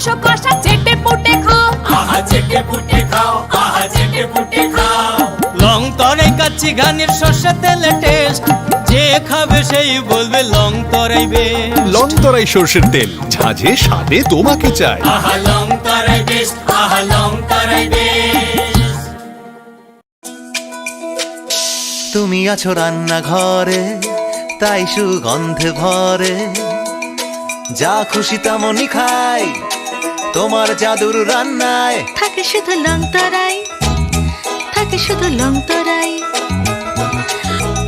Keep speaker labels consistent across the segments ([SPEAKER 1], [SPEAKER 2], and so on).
[SPEAKER 1] মাংস কষা চেটে পুটে খাও,
[SPEAKER 2] আহা চেটে পুটে খাও, আহা চেটে পুটে খাও।
[SPEAKER 3] লং তরাই কাচ্চি ঘানির সর্ষে তেলে টেস্ট, যে খাবে সেই বলবে লং তরাই বেশ।
[SPEAKER 4] লং তরাই সর্ষের তেল, ঝাঁঝে স্বাদে তোমাকে চাই।
[SPEAKER 2] আহা লং তরাই বেশ, আহা লং তরাই বেশ।
[SPEAKER 5] তুমি আছো রান্নাঘরে, তাই সুগন্ধে ভরে, যা খুশি তেমনই খাই তোমার জাদুর রান্নায়।
[SPEAKER 6] থাকে শুধু লং তরাই, থাকে শুধু লং তরাই।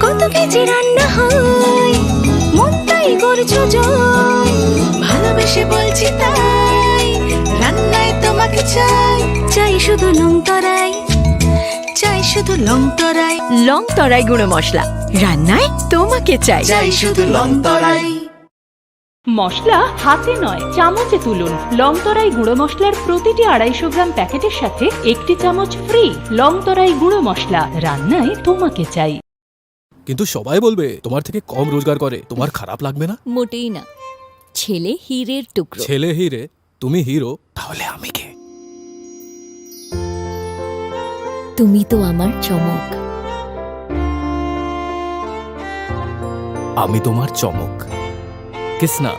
[SPEAKER 6] কত কেজি রান্না হয়, মন তাই করছো জয়। ভালোবেসে বলছি তাই, রান্নায় তোমাকে চাই। চাই শুধু লং তরাই, চাই শুধু লং তরাই।
[SPEAKER 7] লং তরাই গুঁড়ো মশলা, রান্নায় তোমাকে চাই।
[SPEAKER 5] চাই শুধু লং তরাই।
[SPEAKER 8] মশলা হাতে নয় চামচে তুলুন। লংতরাই গুঁড়ো মশলার প্রতিটি 250 গ্রাম প্যাকেটের সাথে 1 চামচ ফ্রি। লংতরাই গুঁড়ো মশলা, রান্নায় তোমাকে চাই।
[SPEAKER 9] কিন্তু সবাই বলবে তোমার থেকে কম রোজগার করে, তোমার খারাপ লাগবে না?
[SPEAKER 7] মোটেই না, ছেলে হীরের টুকরো।
[SPEAKER 9] ছেলে হিরে, তুমি হিরো, তাহলে আমি কে?
[SPEAKER 7] তুমি তো আমার চমক।
[SPEAKER 9] আমি তোমার চমক। কিসনা?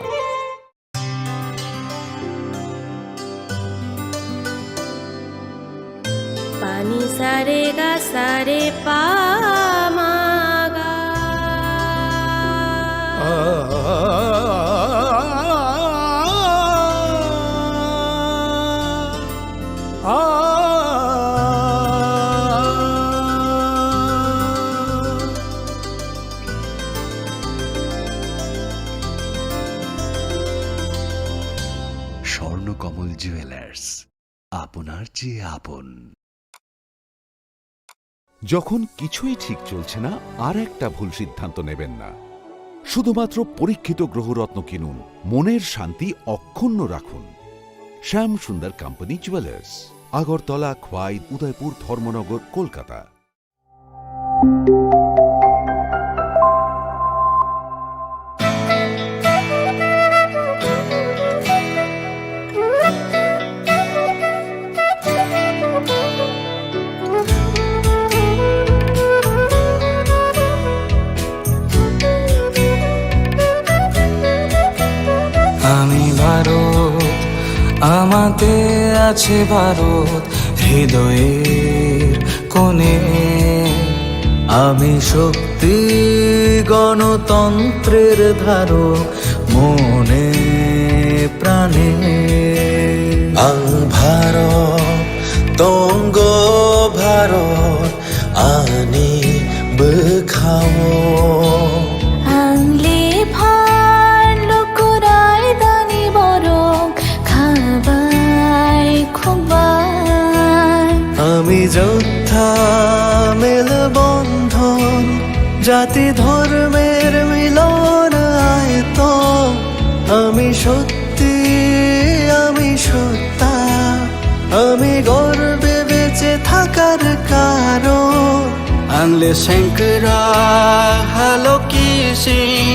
[SPEAKER 6] পানি সারে গা সারে পা মা গা।
[SPEAKER 5] স্বর্ণকমল জুয়েলার্স, আপনার চেয়ে আপন।
[SPEAKER 4] যখন কিছুই ঠিক চলছে না, আর একটা ভুল সিদ্ধান্ত নেবেন না। শুধুমাত্র পরীক্ষিত গ্রহরত্ন কিনুন, মনের শান্তি অক্ষুণ্ণ রাখুন। শ্যাম সুন্দর কোম্পানি জুয়েলার্স, আগরতলা, খোয়াই, উদয়পুর, ধর্মনগর, কলকাতা।
[SPEAKER 3] আমি ভারত, আমাতে আছে ভারত হৃদয়ের কোণে। আমি শক্তি গণতন্ত্রের ধারক মনে প্রাণে। ভারত তঙ্গ ভারত আনি বখাও।
[SPEAKER 6] আংলে ভার লোকরাই দানি বরং খাবাই খুবাই।
[SPEAKER 5] আমি যোদ্ধা মেল বন্ধন, জাতি ধর্মের মিলন আয়তন। আমি সত্যি, আমি সত্তা, আমি গর্বে বেঁচে থাকার কারণ।
[SPEAKER 3] আংলে শঙ্করা হালো কি সিং,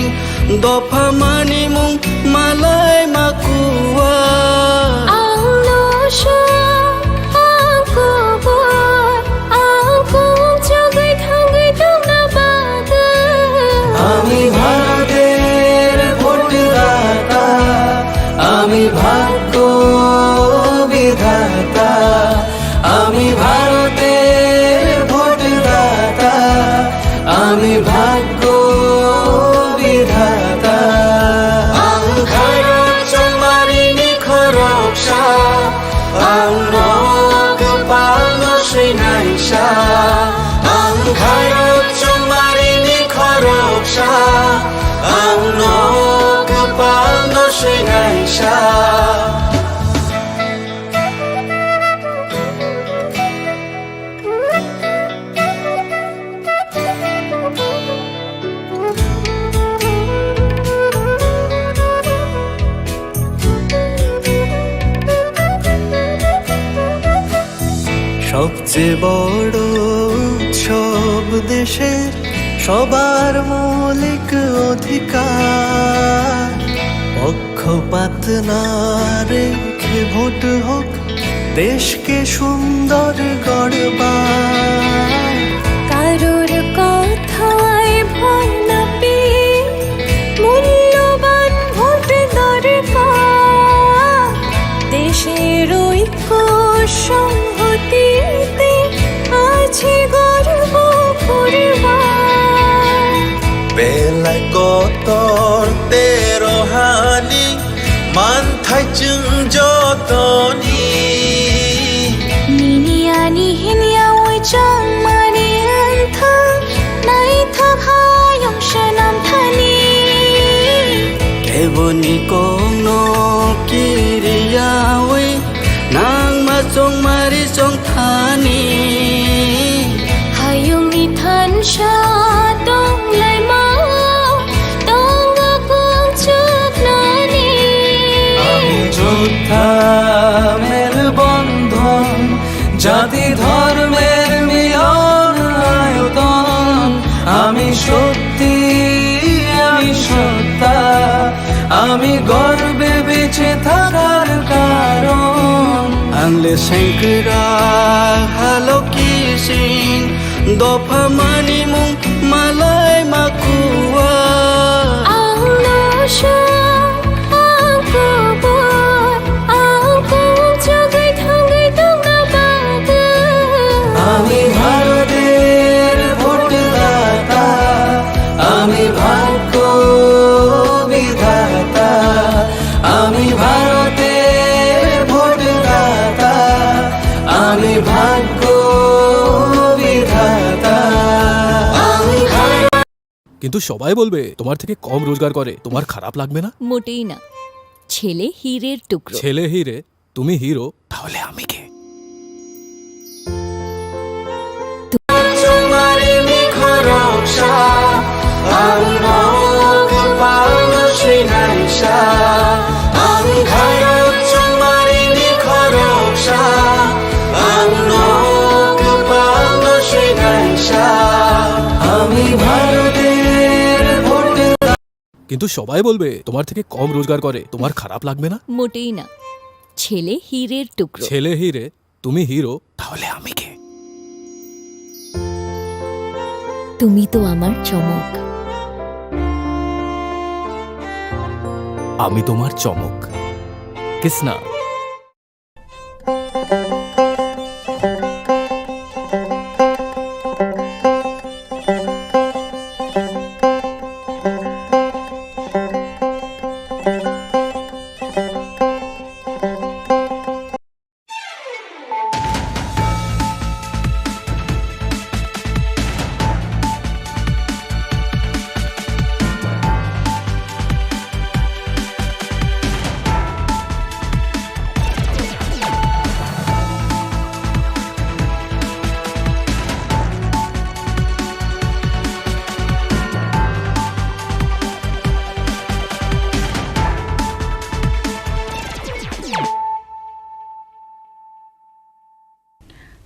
[SPEAKER 3] দফা মানি মুং মালাই মাকুয়া।
[SPEAKER 6] আংলো সব আংকুবর, আংকুম জগৈ থাঙ্গৈ তোমরা বাদা।
[SPEAKER 3] আমি ভারতের ভোটদাতা, আমি ভাগ্য বিধাতা। আমি ভারতের ভোটদাতা, আমি ভাগ্য বিধাতা। আং ভারত চমারিনি খরকসা, আং নগ পাল শ্রীনাইসা। আং ভারত চমারিনি খরকসা, আং নগ পাল শ্রীনাইসা। সবচেয়ে বড় উৎসব দেশের, সবার মৌলিক অধিকার। পক্ষপাত না রেখে
[SPEAKER 10] ভোট হোক দেশকে সুন্দর গড়বার।
[SPEAKER 6] কারোর কথায় ভয় না পেয়ে মূল্যবান ভোট দরকার। দেশের ঐক্য সংহতিতে আছে গর্ব করবার।
[SPEAKER 10] বেলায় কতর তেরোহানি মানথাই চুং যতনি
[SPEAKER 6] নিনিয়ানি হিনিয়া ওই চং মানি আন্থা নাই থাকায়ং সনাম থানি।
[SPEAKER 10] কেবনি কোনো কিরিয়াওই নাং মা চং মারি চং থানি।
[SPEAKER 6] হায়ং ইথান সা দং লাই মা দং আকুং চুক নানি।
[SPEAKER 10] আমি যোদ্ধা মেল বন্ধন জাতি ধর্মের মিলন আয়তন। আমি সত্যি আমি সত্তা আমি গর্বে বেঁচে থাকার কারণ। আংলে শঙ্করা হালো কিসিং দফা মানি মুং মালাই মাকুয়া।
[SPEAKER 6] আং নশা আং কবর আং কুং জগাই থাঙ্গাই দংনা বাগা।
[SPEAKER 10] আমি ভারতের ভোটদাতা আমি ভাগ্য বিধাতা। আমি ভারতের ভোটদাতা আমি ভাগ্য বিধাতা।
[SPEAKER 9] কিন্তু সবাই বলবে তোমার থেকে কম রোজগার করে, তোমার খারাপ লাগবে না?
[SPEAKER 7] মোটেই না। ছেলে হীরের টুকরো।
[SPEAKER 9] ছেলে হিরে, তুমি হিরো, তাহলে আমি কে?
[SPEAKER 10] তোমারি নিখরকশা আমি ভোগ পাওনা শ্রীনাইশা। আমি ভারত তোমারি নিখরকশা আমি ভোগ পাওনা শ্রীনাইশা। আমি ভারতের ভোট।
[SPEAKER 9] কিন্তু সবাই বলবে তোমার থেকে কম রোজগার করে, তোমার খারাপ লাগবে না?
[SPEAKER 7] মোটেই না। ছেলে হীরের টুকরো।
[SPEAKER 9] ছেলে হিরে, তুমি হিরো, তাহলে আমি কে?
[SPEAKER 7] তুমি তো আমার চমক।
[SPEAKER 9] আমি তোমার চমক। Kisna?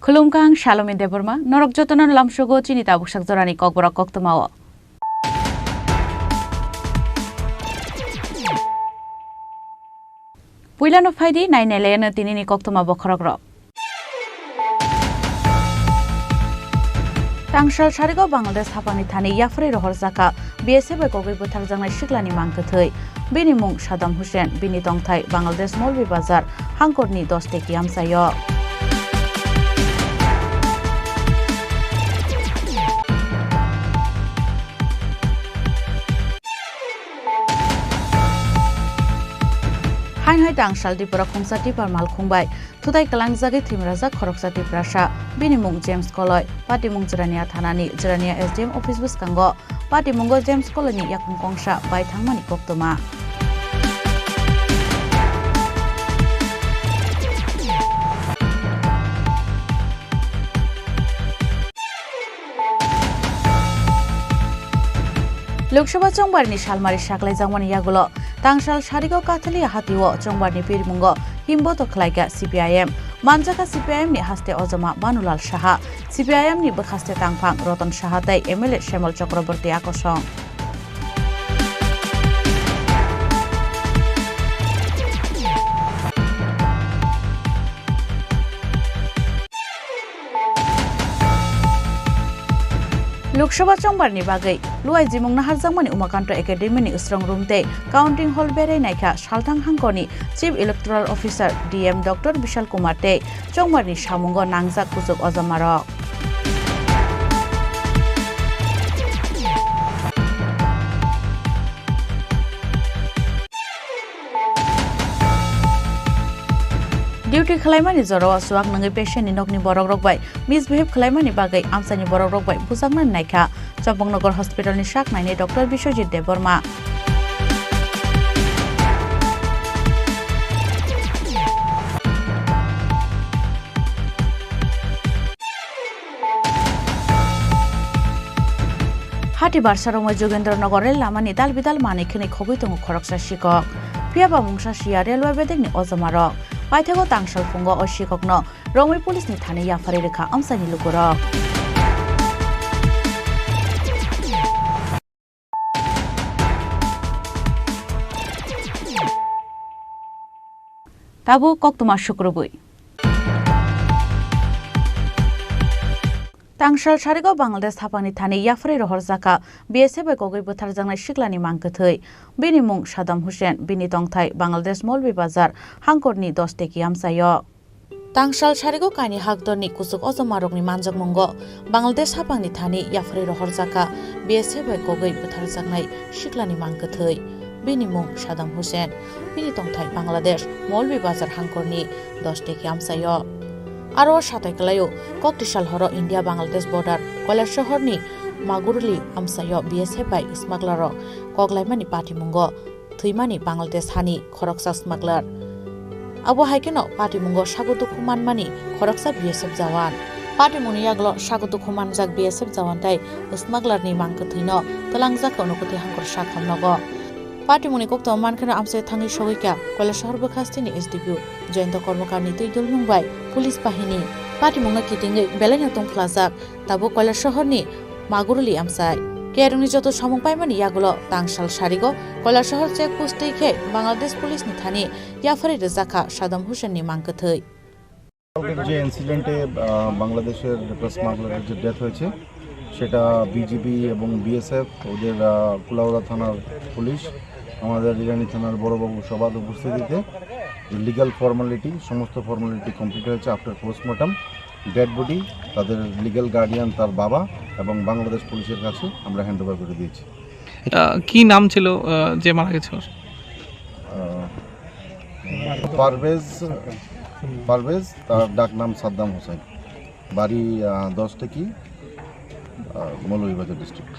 [SPEAKER 1] Khulumkang Shalom Deborma, Norok Jotonon Lamshogo, Chini Tabukshak Zorani Kokborok Koktomawa. Puilano Faidi, Nine Elena Tinini Koktoma Bokorogro. Tangshal Sharigo Bangladesh Hapani Thani Yafri Rohor Zaka, BSF Kogi Butarjang Shiklani Mankatui, Bini Mung Shaddam Hussein, Bini Tongthai, Bangladesh Molvi Bazar, Hankorni Dosteki Amsayo. Hain Hai Tangshal Tripura Khungsa Tripar Mal Khungbai, Tudai Kalangjagi Thimraja Khoroksa Triprasha, Binimung James Koloi, Patimung Jirania Thanani, Jirania SDM Office Buskango, Patimungo James Colony Yakung Kongsha, Bai Thangmani Koktoma. Lokshaba Chongbarni Shalmari Shaklai Jangmani Yagulo, Tangshal Sharigo Kathali Hatiwo, Chongbarni Pirmungo, Himboto Klaiga CPIM, Manjaka CPIM ni Haste Ozama Manulal Shaha, CPIM ni Bekhaste Tangphang Rotan Shahatai MLA Shemal Chakraborty Akosong. Lok Sabha चंबारनि बागै लुआइ जिमुं नाहारजांमानि उमाकान्त एकाडेमिनि स्ट्रं रूमते counting hall बेरायनायखा सालथां हांखनि chief electoral officer DM doctor Vishal Kumar ते चंबारनि सामुंग नांजाक कुजुक अजमारक duty खालायमानि जराव सुवाक नङै पेशेन्टनि नखनि बरक रकबाय misbehave खालायमानि बागै आमसानि बरक रकबाय बुजांनानै नायखा चम्पकनगर हस्पिटालनि शाक नायनि डॉक्टर विश्वजित देबबर्मा हाटी बारसारमय जोगेन्द्रनगर रेल लामानि दालबिदाल मानिखिनि खगै दङ खरकसा शिকক पियाबा मुंसा शिया रेलवे बेदेगनि अजमारक पाइथागो तांसाल फुंग o शिककनो रमै पुलिसनि थाने याफारि रेखा आमसानि लुगुरक ताबु कक्तमा शुक्रबुई तांसाल सारिगाव बांलादेश थापांनि थाने याफारि रहर जाका बीएसएफ गगै बोथारजांनाय सिख्लानि मांगोथै बिनि मुं सादाम हुसेन बिनि तंथाय बांलादेश मौलवी बाजार हांकरनि 10 टेकी आमसायो तांसाल सारिगाव कानि हाकदरनि कुसुक अजमारकनि मानजक मंग बांलादेश थापांनि थाने याफारि रहर जाका बीएसएफ गगै बोथारजांनाय सिख्लानि मांगोथै बिनि मुं सादाम हुसेन बिनि तंथाय बांलादेश मौलवी बाजार हांकरनि 10 टेकी आमसायो आरो साथायकलायो कक्तिसाल हर इंडिया बांलादेश बॉर्डर कलेज शहरनि मागुरली आमसायो बीएसएफ बाय स्मागलार कगलायमानि पाटिमुंग थैमानि बांलादेश हानि खरकसा स्मागलार आबो हाइकेनो पाटिमुंग सागुतु खुमानमानि खरकसा बीएसएफ जवान पाटिमुनि यागलो सागुतु खुमानजाक बीएसएफ जवानथाय स्मागलारनि मांगो थैनो तलांजाखौ नकुति हांकर साखामनगो पाटिमुनि कक्तो मानखनो आमसे थांनि सगैका कलेज शहर बखास्तिनि एसडीपीओ जयন্ত कर्मकारनि दैदुल मुंबाय पुलिस बाहिनी पाटिमुंनो किटिंगै बेलायनो तंफ्लाजाक ताबो कलेज शहरनि मागुरली आमसाय केरंनि जतो सामुंपायमानि यागुलो तांसाल सारिगो कलेज शहर चेकपोस्ट दैखे बांलादेश पुलिसनि थाने याफारि रेजाखा सादाम हुसेननि मांगोथै
[SPEAKER 11] যে ইনসিডেন্টে বাংলাদেশের স্মাগলারের যে ডেথ হয়েছে সেটা বিজিবি এবং বিএসএফ ওদের কুলাউড়া থানার পুলিশ আমাদের ইরানি থানার বড়বাবু সবার উপস্থিতিতে লিগ্যাল ফর্মালিটি সমস্ত ফর্মালিটি কমপ্লিট হয়েছে আফটার পোস্টমর্টম ডেড বডি তাদের লিগ্যাল গার্ডিয়ান তার বাবা এবং বাংলাদেশ পুলিশের কাছে আমরা হ্যান্ডওভার করে দিয়েছি
[SPEAKER 12] কি নাম ছিল যে মারা গেছে পারভেজ তার ডাক নাম সাদ্দাম হোসেন বাড়ি 10 টেকি মৌলভীবাজার ডিস্ট্রিক্ট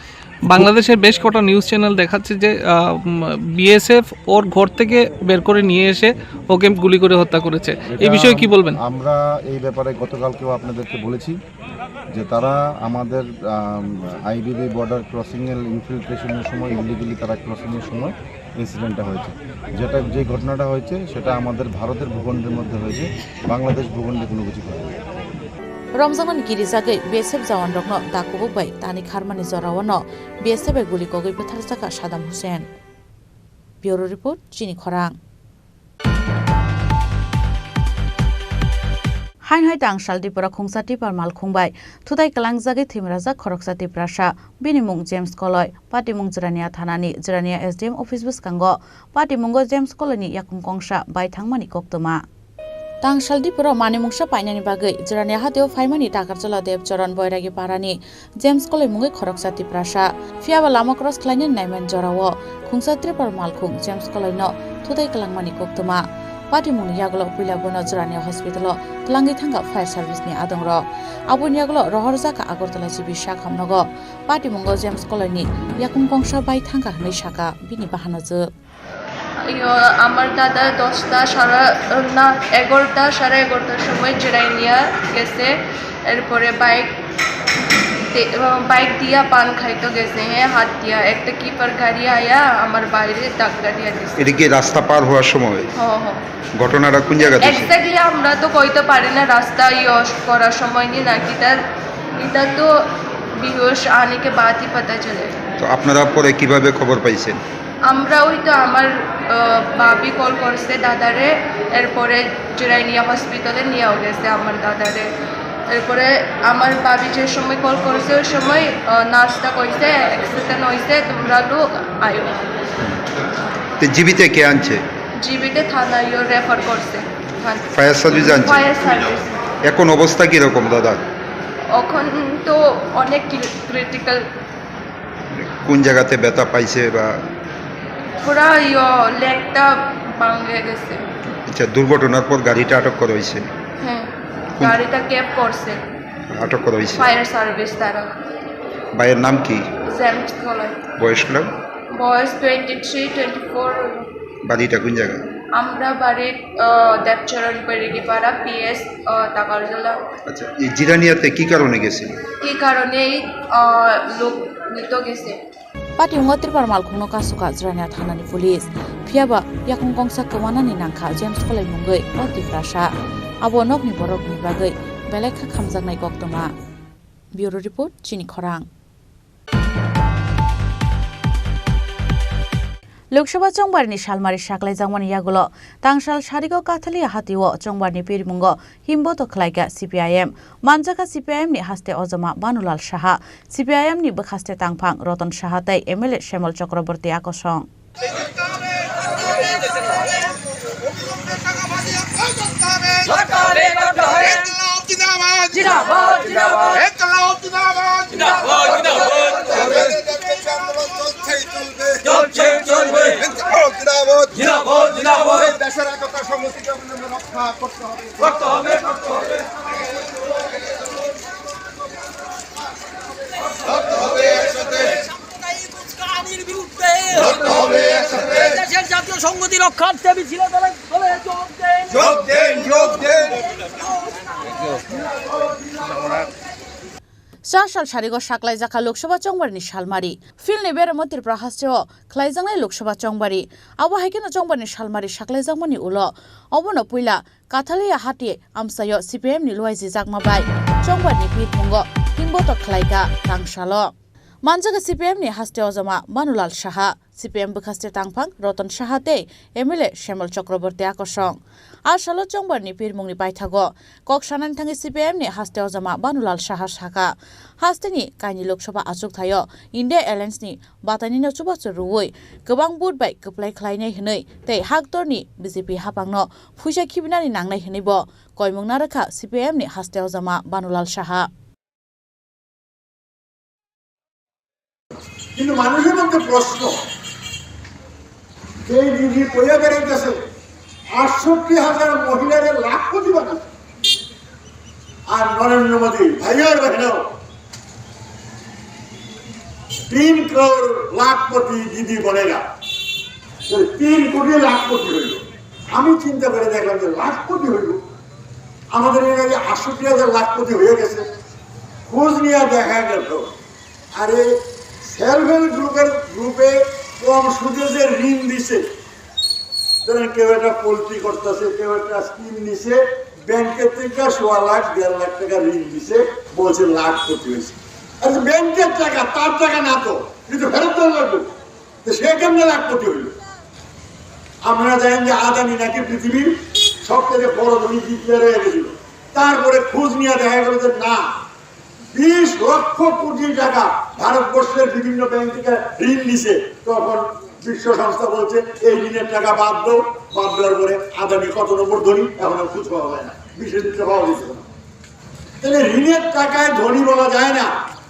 [SPEAKER 12] বাংলাদেশের বেশ কটা নিউজ চ্যানেল দেখাচ্ছে যে বিএসএফ ওর ঘর থেকে বের করে নিয়ে এসে ওকে গুলি করে হত্যা করেছে এই বিষয়ে কি বলবেন
[SPEAKER 11] আমরা এই ব্যাপারে গতকালকেও আপনাদেরকে বলেছি যে তারা আমাদের আইবিবি বর্ডার ক্রসিং এর ইনফিলট্রেশনের সময় ইলিগালি তারা ক্রসিং এর সময় ইনসিডেন্টটা হয়েছে যে ঘটনাটা হয়েছে সেটা আমাদের ভারতের ভূখণ্ডের মধ্যে হয়েছে বাংলাদেশ ভূখণ্ডে কোনো কিছু হয়নি
[SPEAKER 1] रमजान गिरिजागै बीएसएफ जवान रकनो दाकुबुबाय तानि खारमानि जरावनो बीएसएफ गुली गगै बोथारजाका सादाम हुसेन ब्यूरो रिपोर्ट चिनी खरां हाइन हाय तांसाल त्रिपुरा खुंसा टिपार माल खुंबाय थुदाय कलांगजागै थिमराजा खरकसा टिप्रासा बिनिमुं जेम्स कलय पाटिमुं जरानिया थानानि जरानिया एसडीएम ऑफिस बसकांगो पाटिमुंगो जेम्स कलयनि याकुं कंसा बाय थांमानि कक्तमा तांसाल त्रिपुरा मानिमुंसा पाइनानि बागै जरानिया हातेव फाइमानि टाकारचला देवचरण बैरागी पारानि जेम्स कलय मुंगै खरकसा टिप्रासा फियाबा लामा क्रस खालायनि नायमान जरावो खुंसा त्रिपुरा मालखुं जेम्स कलयनो थुदाय कलांमानि कक्तमा पाटिमुंनि यागलो पुइलाबनो जरानिया हस्पिटाल तलांगै थांगा फायर सार्भिसनि आदंर आबुनि यागलो रहरजाका आगरतला जिबि शाखामनगो पाटिमुंगो जेम्स कलयनि याकुं कंसा बाय थांगा हनै शाखा बिनि बाहानोजो
[SPEAKER 13] আমার দাদা 10টা 11টা 11:30টার সময় জেরাইনিয়া গেছে এরপরে বাইক দিয়া পান খাইতো গেছে হাত দিয়া একটা কিপার গাড়ি আয়া আমার বাইরে ধাক্কা দিয়া দিছে
[SPEAKER 14] এটা কি রাস্তা পার হওয়ার সময় ঘটনাটা কোন জায়গাতে
[SPEAKER 13] এক্স্যাক্টলি আমরা তো কইতে পারি না রাস্তা ইউজ করার সময় নি নাকি এটা তো বেহুশ আনে के बाद ही पता चले
[SPEAKER 14] তো আপনারা পরে কিভাবে খবর পাইছেন
[SPEAKER 13] আমরা ওই তো আমার বাবি কল করছে দাদারে এরপরে জেরাইনিয়া হসপিটালে নিয়ে গেছে আমার দাদারে এরপরে আমার ভাবি যে সময় কল করেছে ওই সময় নার্সটা কইছে অ্যাক্সিডেন্ট হয়েছে, তোমরা লোক আয়ো।
[SPEAKER 14] তো জীবিতে কে আনছে?
[SPEAKER 13] জীবিতে থানায় রেফার করছে,
[SPEAKER 14] ফায়ার সার্ভিস আনছে।
[SPEAKER 13] Fire service.
[SPEAKER 14] এখন অবস্থা কিরকম দাদা?
[SPEAKER 13] এখন তো অনেক ক্রিটিক্যাল।
[SPEAKER 14] কোন জায়গাতে ব্যথা পাইছে বা?
[SPEAKER 13] পুরা লেগটা ভাঙে গেছে।
[SPEAKER 14] আচ্ছা, দুর্ঘটনার পর গাড়িটা আটক করা হয়েছে?
[SPEAKER 13] হ্যাঁ, গাড়িটা ক্যাব করছে,
[SPEAKER 14] আটক করা হয়েছে
[SPEAKER 13] ফায়ার সার্ভিস দ্বারা।
[SPEAKER 14] ভাইয়ের নাম কি?
[SPEAKER 13] জেমস কলাই।
[SPEAKER 14] বয়স কত?
[SPEAKER 13] বয়স 23-24।
[SPEAKER 14] বাড়িটা কোন জায়গা?
[SPEAKER 13] আমরা বাড়ির দেবচরণ পেরিগিপাড়া পিএস টাকারজলা।
[SPEAKER 14] আচ্ছা, এই জিরানিয়াতে কি কারণে গেছিল?
[SPEAKER 13] কি কারণে লোক মৃত গেছে?
[SPEAKER 1] Pati ungatir parmal khungno kasuka zrania thanani police phiaba yakung kongsa kawanani nangkha James Kolai mungoi oti prasha abo nokni borok ni bagai belekha khamjaknai koktoma. Bureau report Chini Khorang. Lok Sabha চংবারনি শালমারি সাকলাই জাংমানি ইয়াগুলো তাংশাল সারিগো কাথালি হাতিও চংবারনি পিরমুঙ্গ হিমবত খলাইগা সিপিআইএম মানজাকা সিপিআইএম নি হাস্তে অজমা বানুলাল সাহা সিপিআইএম নি বখাস্তে তাংফাং রতন সাহা তাই এমএলএ শ্যামল চক্রবর্তী আকর্ষণ
[SPEAKER 15] দেশের একতা সংহতিকে রক্ষা করতে হবে।
[SPEAKER 10] দেশের জাতীয় সংহতি রক্ষার্থে মিছিল যোগ দেন।
[SPEAKER 1] Sashal Sharigo Shaklai Zaka Lokshaba Chongbarni Shalmari. Phil Neber Motir Prahasteo, Klaizangai Lokshaba Chongbari. Awa Hekina Chongbarni Shalmari Shaklai Zamani Ulo. Obono Puila, Katalia Hati, Amsayo, CPM Niloizi Zagmabai. Chongbarni Pit Mungo, Himboto Klaika, Tangshalo. Manjaga CPM ni haste ozama Manulal Shaha. CPM bukhaste tangphang Rotan Shahate, MLA Shemal Chakraborty Akoshong. Ashalo Chongbarni Pirmungni Paithago. Kok Shanan Tangi CPM ni haste ozama Manulal Shaha Shaka. Hasteni Kaini Lokshaba Achuk Thayo, India Airlines ni Batani no Chubatsu Ruwoi. Gabang Bud by Kuplai Klaine Hinei, Te Hagtorni, BJP Hapangno, Pusha Kibinani Nangnai Hinibo, Koimung Naraka, CPM ni haste ozama Manulal Shaha.
[SPEAKER 15] কিন্তু মানুষের মধ্যে প্রশ্ন, যে দিদি কইয়া বেড়াইতেছে ৬৮,০০০ মহিলারে লাখপতি বানাচ্ছে, আর নরেন্দ্র মোদী ভাইয়ার বাহিনীও ৩ করোড় লাখপতি দিদি বনেগা, ৩ কোটি লাখপতি হইল। আমি চিন্তা করে দেখলাম যে লাখপতি হইল, আমাদের এলাকায় ৬৮,০০০ লাখপতি হয়ে গেছে। খোঁজ নিয়ে দেখা গেল আরে সেলফ হেল্প গ্রুপে কম সুদে যে ঋণ দিছে, ধরেন কেউ একটা পোল্ট্রি করতেছে, কেউ একটা স্কিম নিছে, ব্যাংকের থেকে ১.৫ লাখ ১.৫ লাখ টাকা ঋণ দিছে, বলছে লাখপতি হয়েছে। আর ব্যাংকের টাকা, তার টাকা না তো, কিন্তু ফেরত দেওয়া লাগবে, তো সে কেমনে লাখপতি হইল? আপনারা জানেন যে আদানি নাকি পৃথিবীর সবথেকে বড় ধনী ডিক্লেয়ার হয়ে গেছিল। তারপরে খোঁজ নিয়ে দেখা গেল যে না, ২০ লক্ষ কোটি টাকা ভারতবর্ষের বিভিন্ন ব্যাংক থেকে ঋণ নিছে। তখন বিশ্ব সংস্থা বলছে এই ঋণের টাকা বাদ দাও, বাদ দেওয়ার পরে আদানি কত নম্বর ধনী এখন আর খুঁজ পাওয়া যায় না, বিশেষ দিতে পাওয়া যেত না। তাহলে ঋণের টাকায় ধনী বলা যায় না,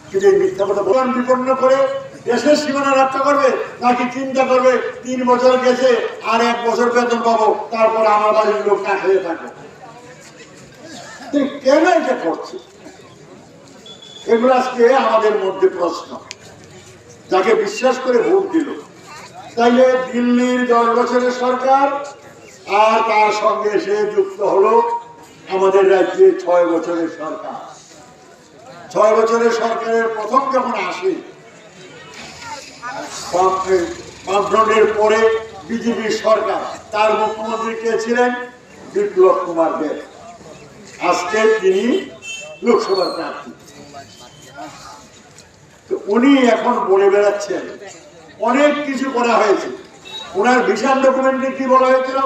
[SPEAKER 15] কিন্তু এই মিথ্যা কথা বলন বিপন্ন করে দেশের সীমানা রক্ষা করবে, নাকি চিন্তা করবে ৩ বছর গেছে আর ১ বছর বেতন পাবো, তারপর আমার বাড়ির লোক না খেয়ে থাকবে। কেন এটা করছে? এগুলো আজকে আমাদের মধ্যে প্রশ্ন। যাকে বিশ্বাস করে ভোট দিল, তাইলে দিল্লির ১০ বছরের সরকার আর তার সঙ্গে এসে যুক্ত হলো আমাদের রাজ্যে ৬ বছরের সরকার। ৬ বছরের সরকারের প্রথম যখন আসে, বামফ্রন্টের পরে বিজেপির সরকার, তার মুখ্যমন্ত্রী কে ছিলেন? বিপ্লব কুমার দেব। আজকে তিনি লোকসভার প্রার্থী। উনি এখন বলে বেড়াচ্ছেন অনেক কিছু করা হয়েছে। ওনার ভিশন ডকুমেন্টে কি বলা হয়েছিল?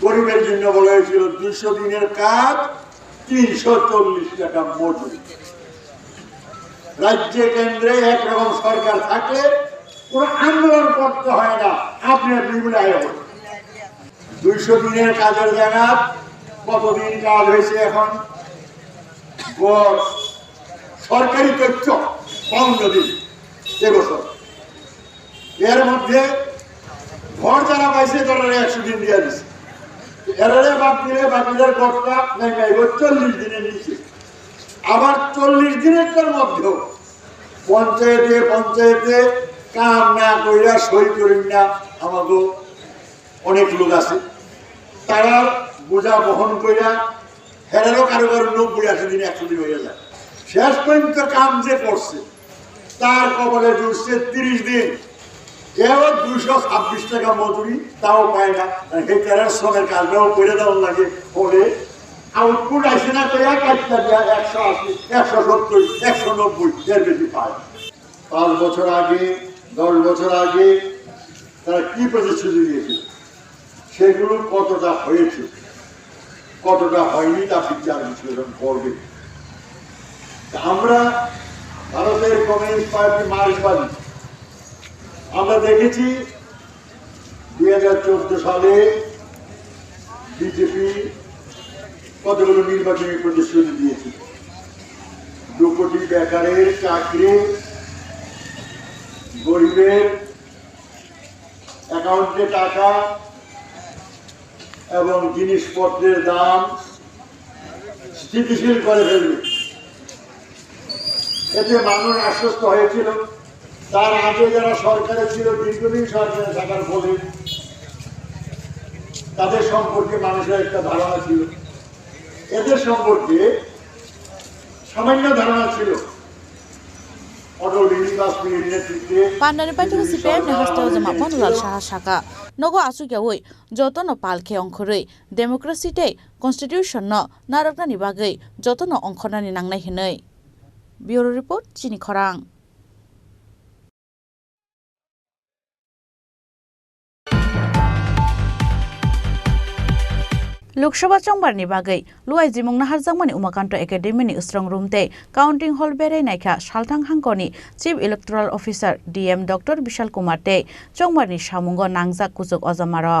[SPEAKER 15] গরিবের জন্য বলা হয়েছিল ২০০ দিনের কাজ 340 টাকা মজুরি। রাজ্যে কেন্দ্রে একরকম সরকার থাকলে কোনো আন্দোলন করতে হয় না, আপনি বিভিন্ন আয় 200 দিনের কাজের জায়গা কতদিন কাজ হয়েছে এখন গড় সরকারি তথ্য 15 দিন এবছর। এর মধ্যে ঘর যারা পাইছে তারা 100 দিন দিয়ে দিচ্ছে, এরারে বাদ দিলে বাকিদের গড়টা নাই 40 দিনের নিচে। আবার 40 দিনের মধ্যেও পঞ্চায়েতে কাম না কইরা সই করেন না আমাদের অনেক লোক আছে, তারা বোঝা বহন কইরা হেরারও কারো 90-80 দিন 100 দিন হয়ে যায়। শেষ পর্যন্ত কাম যে করছে তার কবলে জুড়ছে 30 দিন, কেউ 226 টাকা মজুরি তাও পায় না। হেক্টারের শ্রমের কাজটাও করে দেওয়ার লাগে, ফলে আউটপুট আসে না কইয়া কাজটা দিয়া 180, 170, 190 এর বেশি পায়। 5 বছর আগে 10 বছর আগে তারা কি প্রতিশ্রুতি দিয়েছিল, সেগুলো কতটা হয়েছে কতটা হয়নি তা বিচার বিশ্লেষণ করবে। আমরা ভারতের কমিউনিস্ট পার্টি মার্ক্সবাদী, আমরা দেখেছি 2014 সালে বিজেপি কতগুলো নির্বাচনী প্রতিশ্রুতি দিয়েছে। 2 কোটি বেকারের চাকরি, গরিবের অ্যাকাউন্টে টাকা এবং জিনিসপত্রের দাম স্থিতিশীল করে ফেলবে, এতে মানুষ আশ্বস্ত হয়েছিল। তার আগে যারা সরকারে ছিল, দীর্ঘদিন সরকারে থাকার ফলে তাদের সম্পর্কে মানুষের একটা ধারণা ছিল, এদের সম্পর্কে সামান্য ধারণা ছিল।
[SPEAKER 1] পান্ডানিপাইটু সিপিআইএম ने हस्तेও जमा मनोलाल साहा साका नगो आसुग्यावै जतन पालखे अंखरै डेमोक्रेसी डे कन्स्टिट्यूशन न नारकनानि बागै जतन अंखनानि नांनाय हिनै। ब्यूरो रिपोर्ट चिनी खरां। लोकसभा चंबारनि बागै लुआइ जिमुं नाहारजांमानि उमाकान्त एकाडेमीनि स्ट्रं रूमते काउंटिंग हॉल बेरायनायखा सालथां हांखनि chief electoral officer DM doctor Vishal Kumar ते चंबारनि सामुंगो नांजाक कुजुग अजामारो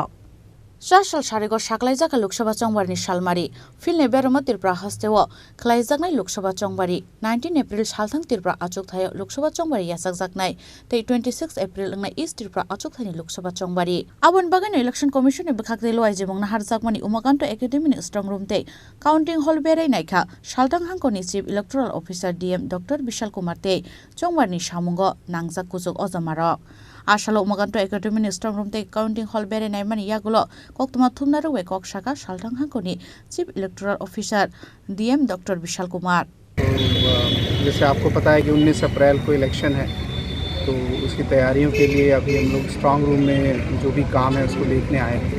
[SPEAKER 1] साल सारिगो साकलाइजाका लोकसभा चंबारनि सालमारि फिलने बेरम त्रिपुरा हस्तेव खलाइजाकनाय लोकसभा चंबारि 19 एप्रिल सालथां त्रिपुरा आचुकथाय लोकसभा चंबारि यासाकजाकनाय ते 26 एप्रिल लंनाय ईस्ट त्रिपुरा आचुकथायनि लोकसभा चंबारि आबन बागैनो इलेक्शन कमिशन बखाकदे लय जिमुं नाहारजाकमानि उमाकान्त एकाडेमीनि स्ट्रं रूमते काउंटिंग हॉल बेरायनायखा सालथां हांखनि chief electoral officer DM doctor Vishal Kumar ते चंबारनि सामुंगो नांजाक कुजुग अजामारो आसालो उमाकान्त एकाडेमीनि स्ट्रं रूमते काउंटिंग हॉल बेरायनाय मानि यागुलो कोक्तमा थुमनारो वे कोक शाखा सालथां हांखनि chief electoral officer DM doctor Vishal Kumar.
[SPEAKER 16] जैसे आपको पता है कि 19 अप्रैल को इलेक्शन है, तो उसकी तैयारियों के लिए अभी हम लोग स्ट्रॉन्ग रूम में जो भी काम है उसको देखने आए थे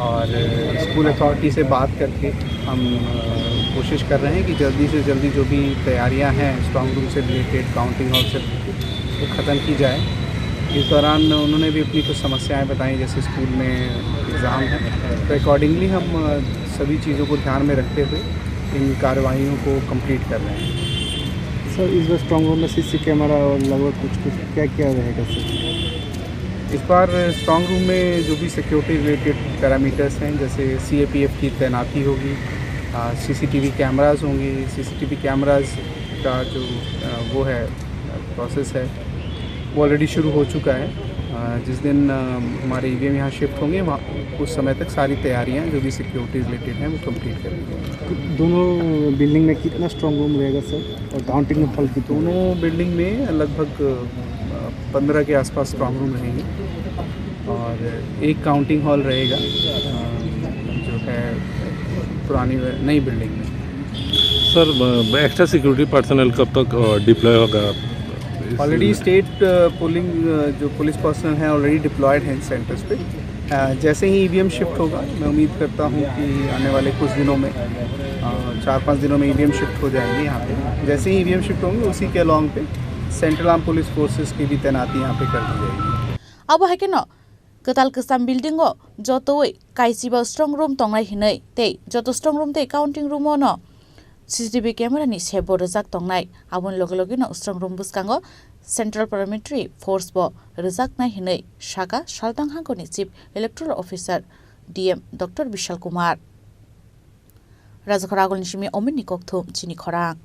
[SPEAKER 16] और स्कूल अथॉरिटी से बात करके हम कोशिश कर रहे हैं कि जल्दी से जल्दी जो भी तैयारियां हैं स्ट्रॉन्ग रूम से रिलेटेड काउंटिंग हॉल से वो ख़त्म की जाए। इस दौरान उन्होंने भी अपनी कुछ समस्याएं बताई, जैसे स्कूल में एग्ज़ाम है, तो अकॉर्डिंगली हम सभी चीज़ों को ध्यान में रखते हुए इन कार्रवाइयों को कंप्लीट कर रहे हैं।
[SPEAKER 17] सर इस बार स्ट्रॉन्ग रूम में सीसी कैमरा और लगभग कुछ क्या क्या रहेगा सर?
[SPEAKER 16] इस बार स्ट्रॉन्ग रूम में जो भी सिक्योरिटी रिलेटेड पैरामीटर्स हैं, जैसे सीएपीएफ की तैनाती होगी, सीसीटीवी कैमरास होंगे। सीसीटीवी कैमरास का जो वो है प्रोसेस है वो ऑलरेडी शुरू हो चुका है। जिस दिन हमारे ईवीएम यहाँ शिफ्ट होंगे वहाँ उस समय तक सारी तैयारियाँ जो भी सिक्योरिटी रिलेटेड हैं वो कंप्लीट कर ली जाएंगी।
[SPEAKER 17] दोनों बिल्डिंग में कितना स्ट्रॉन्ग रूम रहेगा सर और काउंटिंग हॉल की?
[SPEAKER 16] दोनों बिल्डिंग में लगभग 15 के आसपास स्ट्रॉन्ग रूम रहेंगे और एक काउंटिंग हॉल रहेगा जो है पुरानी नई बिल्डिंग में।
[SPEAKER 18] सर एक्स्ट्रा सिक्योरिटी पर्सनल कब तक डिप्लॉय होगा?
[SPEAKER 16] ऑलरेडी स्टेट पोलिंग जो पुलिस पर्सनल हैं ऑलरेडी डिप्लॉयड हैं सेंटर्स पे। जैसे ही ईवीएम शिफ्ट होगा मैं उम्मीद करता हूँ कि आने वाले कुछ दिनों में 4-5 दिनों में ईवीएम शिफ्ट हो जाएंगे यहाँ पे। जैसे ही ईवीएम शिफ्ट होंगे उसी के अलॉन्ग पे सेंट्रल आर्म पुलिस फोर्सेस की भी तैनाती यहाँ पे कर दी जाएगी।
[SPEAKER 1] अब है कि Ketal kesam building o jotoi kaisiba strong room tongnai hinai tei joto strong room tei counting room ono CCTV camera ni sebo rejak tongnai abon loge no strong room buskango Central Paramilitary Force bo rejak nai hinai Shaka Saltang Hangkoni Chief Electoral Officer DM Dr. Vishal Kumar Rajakhara agolni simi omini kokthum Chini Khorang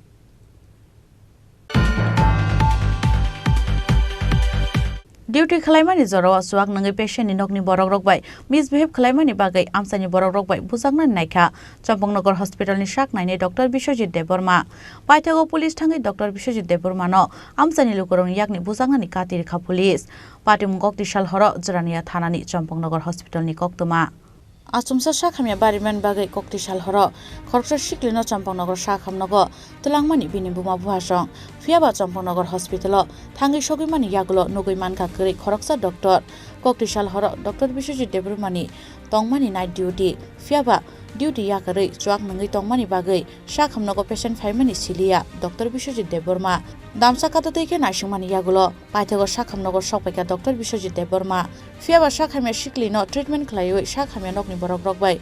[SPEAKER 1] Duty khalaimani joro suak nangai patient ni nokni borok rok bai misbehave khalaimani bagai amsani borok rok bai bujangna naikha Champangnagar Hospital ni shak naine Dr. Biswajit Deborma paithago police thangai Dr. Biswajit Deborma no amsani lukorong yakni bujangna ni katir kha police patim gokti sal horo jorania thanani Champangnagar Hospital ni koktuma Asumsa Shakhamya Bariman Bagai Kokti Shalhoro, Korksha Shiklino Champangnagar Shakhamnago, Telangmani Binibuma Buhasong, Fiaba Champangnagar Hospital, Tangi Shogimani Yagulo, Noguiman Kakuri, Koroksa Doctor, Kokti Shalhoro, Dr. Biswajit Debormani, Tongmani Night Duty, Fiaba, Duty Yakari, Chuak Nangi Tongmani Bagai, Shakhamnago Patient Family Silia, Dr. Biswajit Deborma, Damsa Katateke Nashimani Yagulo, Paitago Shakhamnagar Shopeka, Dr. Biswajit Deborma, Fiaba Shakhamya Shiklino Treatment Klayo, Shakhamya Nokni Borok Rokbai,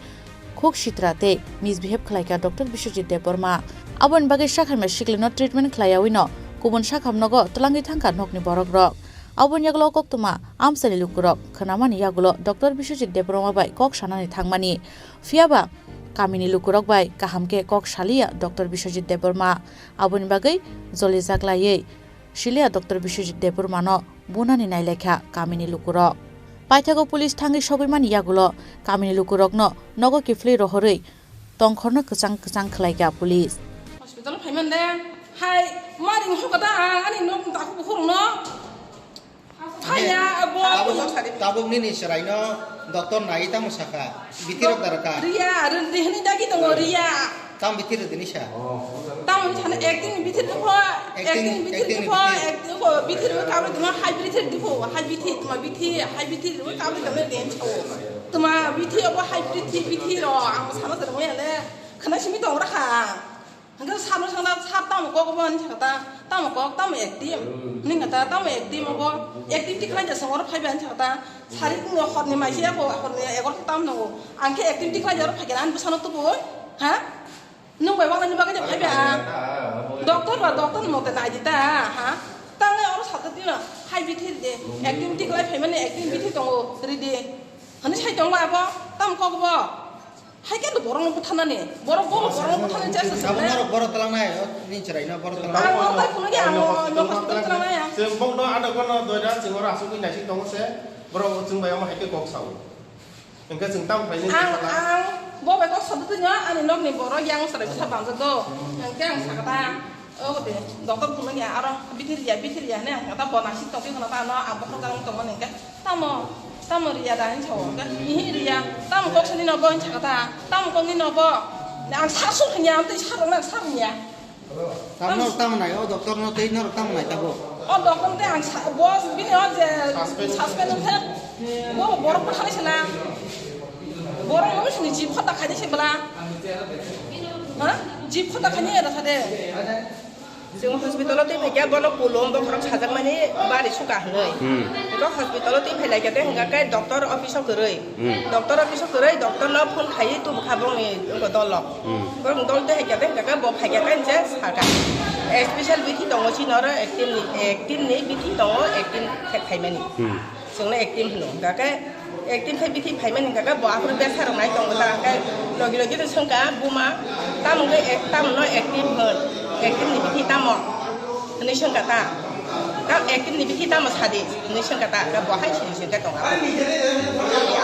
[SPEAKER 1] Kok Shitrate, Misbehave Klaika, Dr. Biswajit Deborma, Abon Bagai Shakhamya Shiklino Treatment Klayawino, Kubun Shakhamnago, Tulangi Tanka Nokni Borok Rok, Abon Yagulo Koktuma, Amsali Lukurok, Kanamani Yagulo, Dr. Biswajit Deborma by Kok Shanani Tangmani, Fiaba, Kamini Lukurok by Kahamke Kok Shalia, Dr. Biswajit Deborma, Abon Bagai, Zolizaglaye, Shilia Dr. Biswajit Deborma no, Bunani Naileka, Kamini Lukurok. Paithago police thangi shogimani yagulo kamini lukurok no nogo kifli rohorei tongkhorno kchang khlaiga police
[SPEAKER 10] hospital phaiman de hai maring hokada ani nok ta khu khurung no phaya abo
[SPEAKER 19] tabung ni seraino doktor nai tam saka bitirok daraka
[SPEAKER 10] ria rendi hani dagi tongo ria
[SPEAKER 19] tam bitir dinisha
[SPEAKER 10] tam chana acting bitir ko acting ko bitir ka ro tuma high bitir difo high bitir ko ka ro tama den chaw tuma bitir ko high bitir ro ang sama sa mo yale khana simi tong ra kha hanga sano sangna sap tam ko bon chata tam ko tam acting ninga ta tam acting mo acting tik la ja sangor phai ban chata sari ko hot ni mai sia ko hot ni egor tam no angke acting tik la ja ro phageran bu sano to bo ha nung bai wang ni baga phai ba doctor mo ta nai dita ha tang le or sa ta ti na hai bithi de acting tik la phai mane acting bithi tong ri de hani sai tong ba bo tam ko bo hai ke borong bu thana ne borong bu thana cha sa sa
[SPEAKER 19] borong talang nai ni cherai na borong talang
[SPEAKER 10] ang ta kuno ge ang no hospital talang nai ya
[SPEAKER 20] sembong do ada kono do dan sing ora asu ki nai sing tong se borong jung bai ma hai ke kok sau engka jung tam phai ni
[SPEAKER 10] ang bo bai ko sa tu nya ani nok ni boro yang sa re sa bang do yang kang sa kata de doktor kuno ge aro bitir ya ne kata bona si to ki kono ta no ang bo talang tong ne ka tamo ria dan chaw ka hi ria tam ko sini no bo chakata tam ko ni no bo ang sa su khnya te sa ro na sa nya
[SPEAKER 19] tam nai o doktor no te no tam nai ta bo
[SPEAKER 10] o doktor te ang bo bi no je suspend te bo bor ko khani sala bor no sini ji phota khani se bala ha ji phota khani ra sa de जों हस्पिटालाव दै फैया बनो पुलम बखरक साजाक माने बारि सुका हनै तो हस्पिटालाव दै फैलाय गते हंगाकै डॉक्टर ऑफिसआव गरै डॉक्टर न फोन खायै तु खाबंनि दल गरम दल दै गते हंगाकै ब फायगाकै जे सागा स्पेशल बिथि दङ सिनर एक्टिन नि बिथि दङ एक्टिन फायमानि जोंना एक्टिन होनो गाकै एक्टिन फाय बिथि फायमानि गाकै ब आफुर बेसार नाय दङ दाकै लगे लगे संका बुमा तामगै ताम न एक्टिन होन एक्टिन नि बिथि ताम नि संकाता का एक्टिन नि बिथि ताम सादि नि संकाता का बहाय सिन का दङ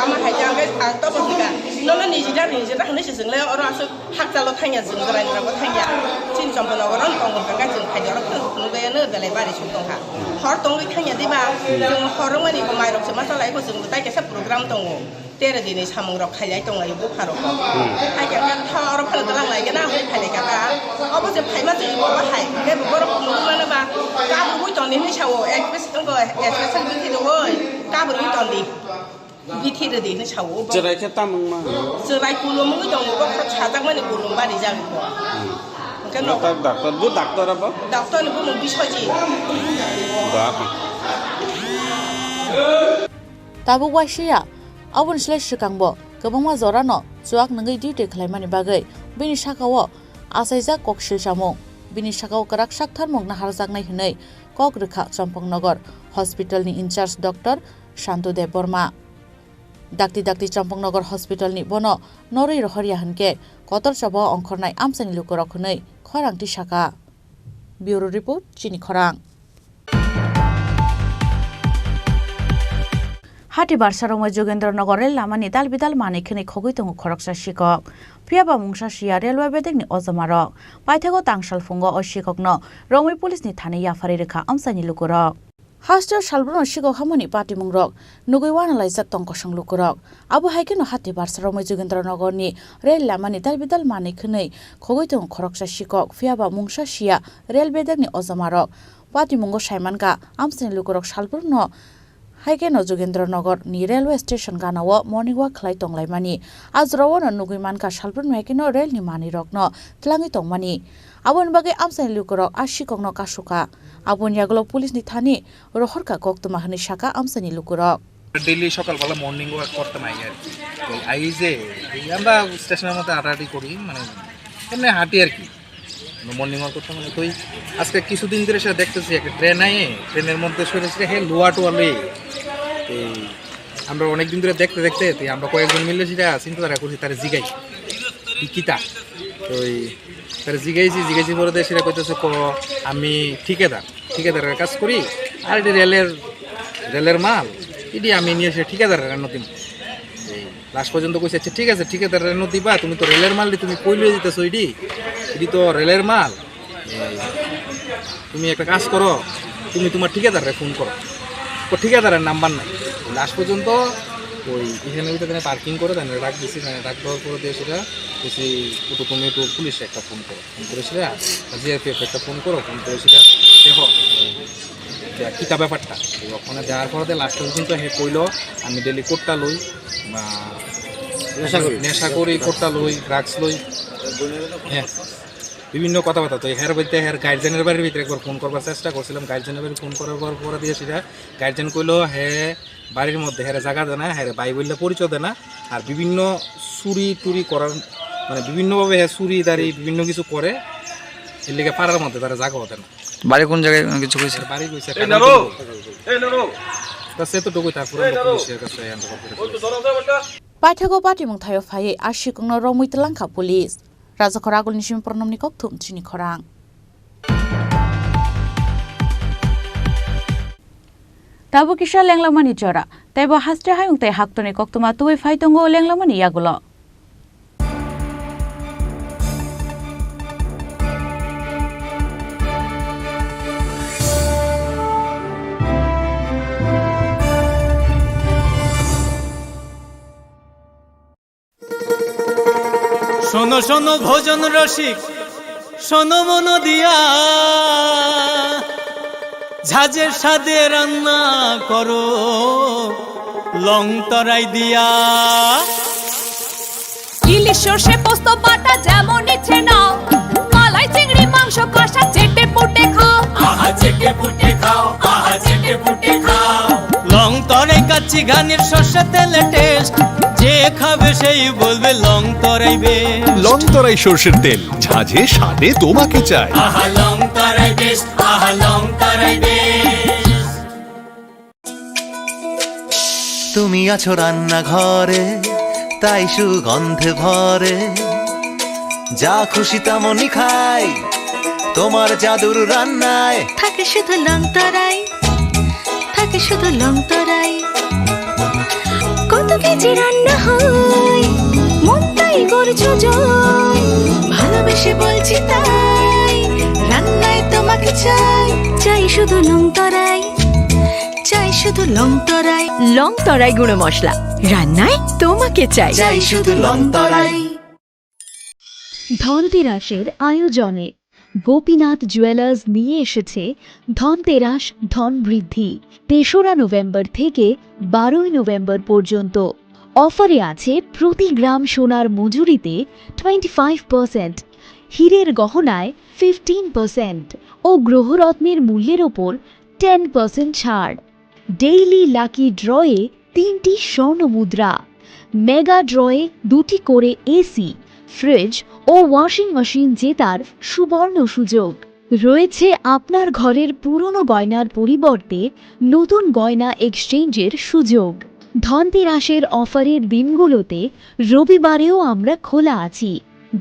[SPEAKER 10] आमा हायजांगै आं तो बसिगा नन निजिदा हनै सिजोंले अर आसु हाकजाल थांया जों गराय नराबो थांया चिन चम्पनगर दङ का जों खायदर नुबेनो बेलाय बारि सुं दंहा हर दङै थांया दिबा जों हरमानि को माइरक समा तलाय को जों ताय केसा प्रोग्राम दङ तेरे दिनै सामं रक खायलाय दङ इबो फारक हायगा था अर फाल दलां लायगोन आ हाय फायलाय का अब जे फायमा जों बो हाय के बर नुनो बा का बुइ तनि नि सावो स्पेशल बिथि दङै का बुइ तनि बिथि रे दिनै सावो
[SPEAKER 20] जेराय के तामं मा
[SPEAKER 10] जेराय कुलो मङै दङ बो साजाक माने कुलो बारि जागो
[SPEAKER 20] डाक्टर अब
[SPEAKER 10] doctor
[SPEAKER 1] Tabu waishia abun shlai shikangbo gobangma jorano chuak nangai duty khlaimani bagai bini sakawo asaija kokshil samung bini sakao karak saktharmung naharjaknai hinai kok rikha Champangnagar Hospital ni incharge Dr. Shantudev Burma dakti Champangnagar Hospital ni bono noroi rohariya hanke kotor chabo ongkhornai amsani lukorok hinai khorang tisaka Bureau Report Chini Khorang Hati Barsarong Jogendranagor Lamani Dalbidal Manikini Kogitung Koroksa Shikok Piaba Mungsha Shia Railway Beding ni Ozamarok Paitego Tangshal Fungo o Shikokno Romi Police ni Thani Yafaririka Amsani Lukurok Hostel Shalbron Shiko Hamoni Party Mungrok Nuguiwana Laizak Tongkosang Lukurok Abu Haikino Hati Barsarong Jogendranagor ni Rail Lamani Dalbidal Manikini Kogitung Koroksa Shikok Piaba Mungsha Shia Rail Beding ni Ozamarok Party Mungo Shaimanka Amsani Lukurok Shalbron Haikeno Jogendranagor ni railway station ganawo morning walk khlai tonglaimani ajrawo no nuguimanka shalbrun mekino rail ni mani rokno tlangi tongmani abon bage amsai lukorok ashikokno kasuka abon yaglo police ni thani rohorka koktuma hani shaka amsani lukorok
[SPEAKER 21] daily সকালবেলা morning walk করতাম আগে আর কি তো I যে আমরা স্টেশনের মধ্যে হাঁটাহাঁটি করি মানে এমনি হাঁটি আর কি মর্নিং ওয়াক করতাম মানে তো আজকে কিছুদিন ধরে সেটা দেখতেছি একটা ট্রেন আয়ে ট্রেনের মধ্যে সরেছে হে লোয়া টোয়া লয়ে তো আমরা অনেকদিন ধরে দেখতে তো আমরা কয়েকজন মিলে সেটা চিন্তাধারা করছি তার জিগাই কিতা তো তার জিগাইছি পরে সেটা কইতেছে আমি ঠিকাদারের কাজ করি আর এটি রেলের মাল এটি আমি নিয়ে এসে ঠিকাদারের দিন লাস্ট পর্যন্ত কইছে আচ্ছা ঠিক আছে ঠিকাদারের দিবা তুমি তো রেলের মাল তুমি কই লয়ে যেতেছো এটি তো রেলের মাল তুমি একটা কাজ করো তুমি তোমার ঠিকাদারে ফোন করো ঠিকাদারের নাম্বার নাই লাস্ট পর্যন্ত ওই এখানে ওইটা পার্কিং করে দেন রাখ দিছি রাখ দেওয়ার পরে দিয়ে সেটা বলছি তুমি একটু পুলিশে একটা ফোন করে সেটা জিআরপিএফ একটা ফোন করে সেটা দেখো কিতা ব্যাপারটা ওখানে দেওয়ার পরে লাস্ট পর্যন্ত হে কইল আমি ডেলি কোটটা লই বা নেশা করি কোটটা লই ড্রাগস লই হ্যাঁ বিভিন্ন কথাবার্তা তো হের বাড়িতে হের গার্জেনের বাড়ির ভিতরে একবার ফোন করবার চেষ্টা করছিলাম গার্জেনের বাড়ি ফোন করার পরে দিয়ে সেটা গার্জেন কইলো বাড়ির মধ্যে হেরে জায়গা দেয় না হেরে বাই বললে পরিচয় দেয় না আর বিভিন্ন চুরি টুরি করার মানে বিভিন্নভাবে চুরি দাঁড়ি বিভিন্ন কিছু করে এর লিগে পাড়ার মধ্যে তারা জায়গা হতে না বাড়ি কোন জায়গায় কিছু কইছে বাড়ি কইছে সেতটুকুই তারপরে পুলিশের কাছে
[SPEAKER 1] Paithago Party Mungthayo Faye Ashikongno Romuitlangka Police Raja Khoragul Nishim Pranamni Kokthum Chini Khorang Tabu Kisha Lenglamani Jora Taibo Hastre Hayung Te Haktoni Koktuma Tuwe Faitongo Lenglamani Yagulo
[SPEAKER 3] শোনো শোনো ভোজন রসিক শোনো মন দিয়া ঝাঁঝের সাদে রান্না করো লং তরাই দিয়া
[SPEAKER 6] ইলিশ সর্ষে পোস্ত বাটা যেমন ইচ্ছে নাও মালাই চিংড়ি মাংস কষা চেটে পুটে খাও
[SPEAKER 2] আহা চেটে পুটে খাও আহা চেটে পুটে খাও
[SPEAKER 3] লং তরাই কাচ্চি ঘানির সর্ষে তেলে টেস্ট যে খাবে সেই বলবে লং তরাই বেশ
[SPEAKER 5] লং তরাই সরষের তেল ঝাঁঝে স্বাদে তোমাকে চাই
[SPEAKER 2] আহা লং তরাই বেশ আহা লং তরাই বেশ
[SPEAKER 22] তুমি আছো রান্নাঘরে তাই সুগন্ধে ভরে যা খুশি তেমনই খাই তোমার জাদুর রান্নায়
[SPEAKER 6] থাকে শুধু লং তরাই থাকে শুধু লং তরাই কত কেজি রান্না হয় মন তাই করছো জয় ভালোবেসে বলছি তাই রান্নায় তোমাকে চাই শুধু লং তরাই চাই শুধু লং তরাই
[SPEAKER 7] লং তরাই গুঁড়ো মশলা রান্নায় তোমাকে চাই
[SPEAKER 6] শুধু লং তরাই
[SPEAKER 23] ধনতেরাসের আয়োজনে গোপীনাথ জুয়েলার্স নিয়ে এসেছে ধনতেরাস ধন বৃদ্ধি ৩রা নভেম্বর থেকে ১২ই নভেম্বর পর্যন্ত অফারে আছে প্রতি গ্রাম সোনার মজুরিতে 25%, হীরের গহনায় 15% ও গ্রহরত্নের মূল্যের ওপর 10% ছাড়। ডেইলি লাকি ড্রয়ে 3টি স্বর্ণ মুদ্রা। মেগা ড্রয়ে 2টি করে এসি, ফ্রিজ ও ওয়াশিং মেশিন জেতার সুবর্ণ সুযোগ রয়েছে। আপনার ঘরের পুরনো গয়নার পরিবর্তে নতুন গয়না এক্সচেঞ্জের সুযোগ। ধনতেরাসের অফারের দিনগুলোতে রবিবারেও আমরা খোলা আছি।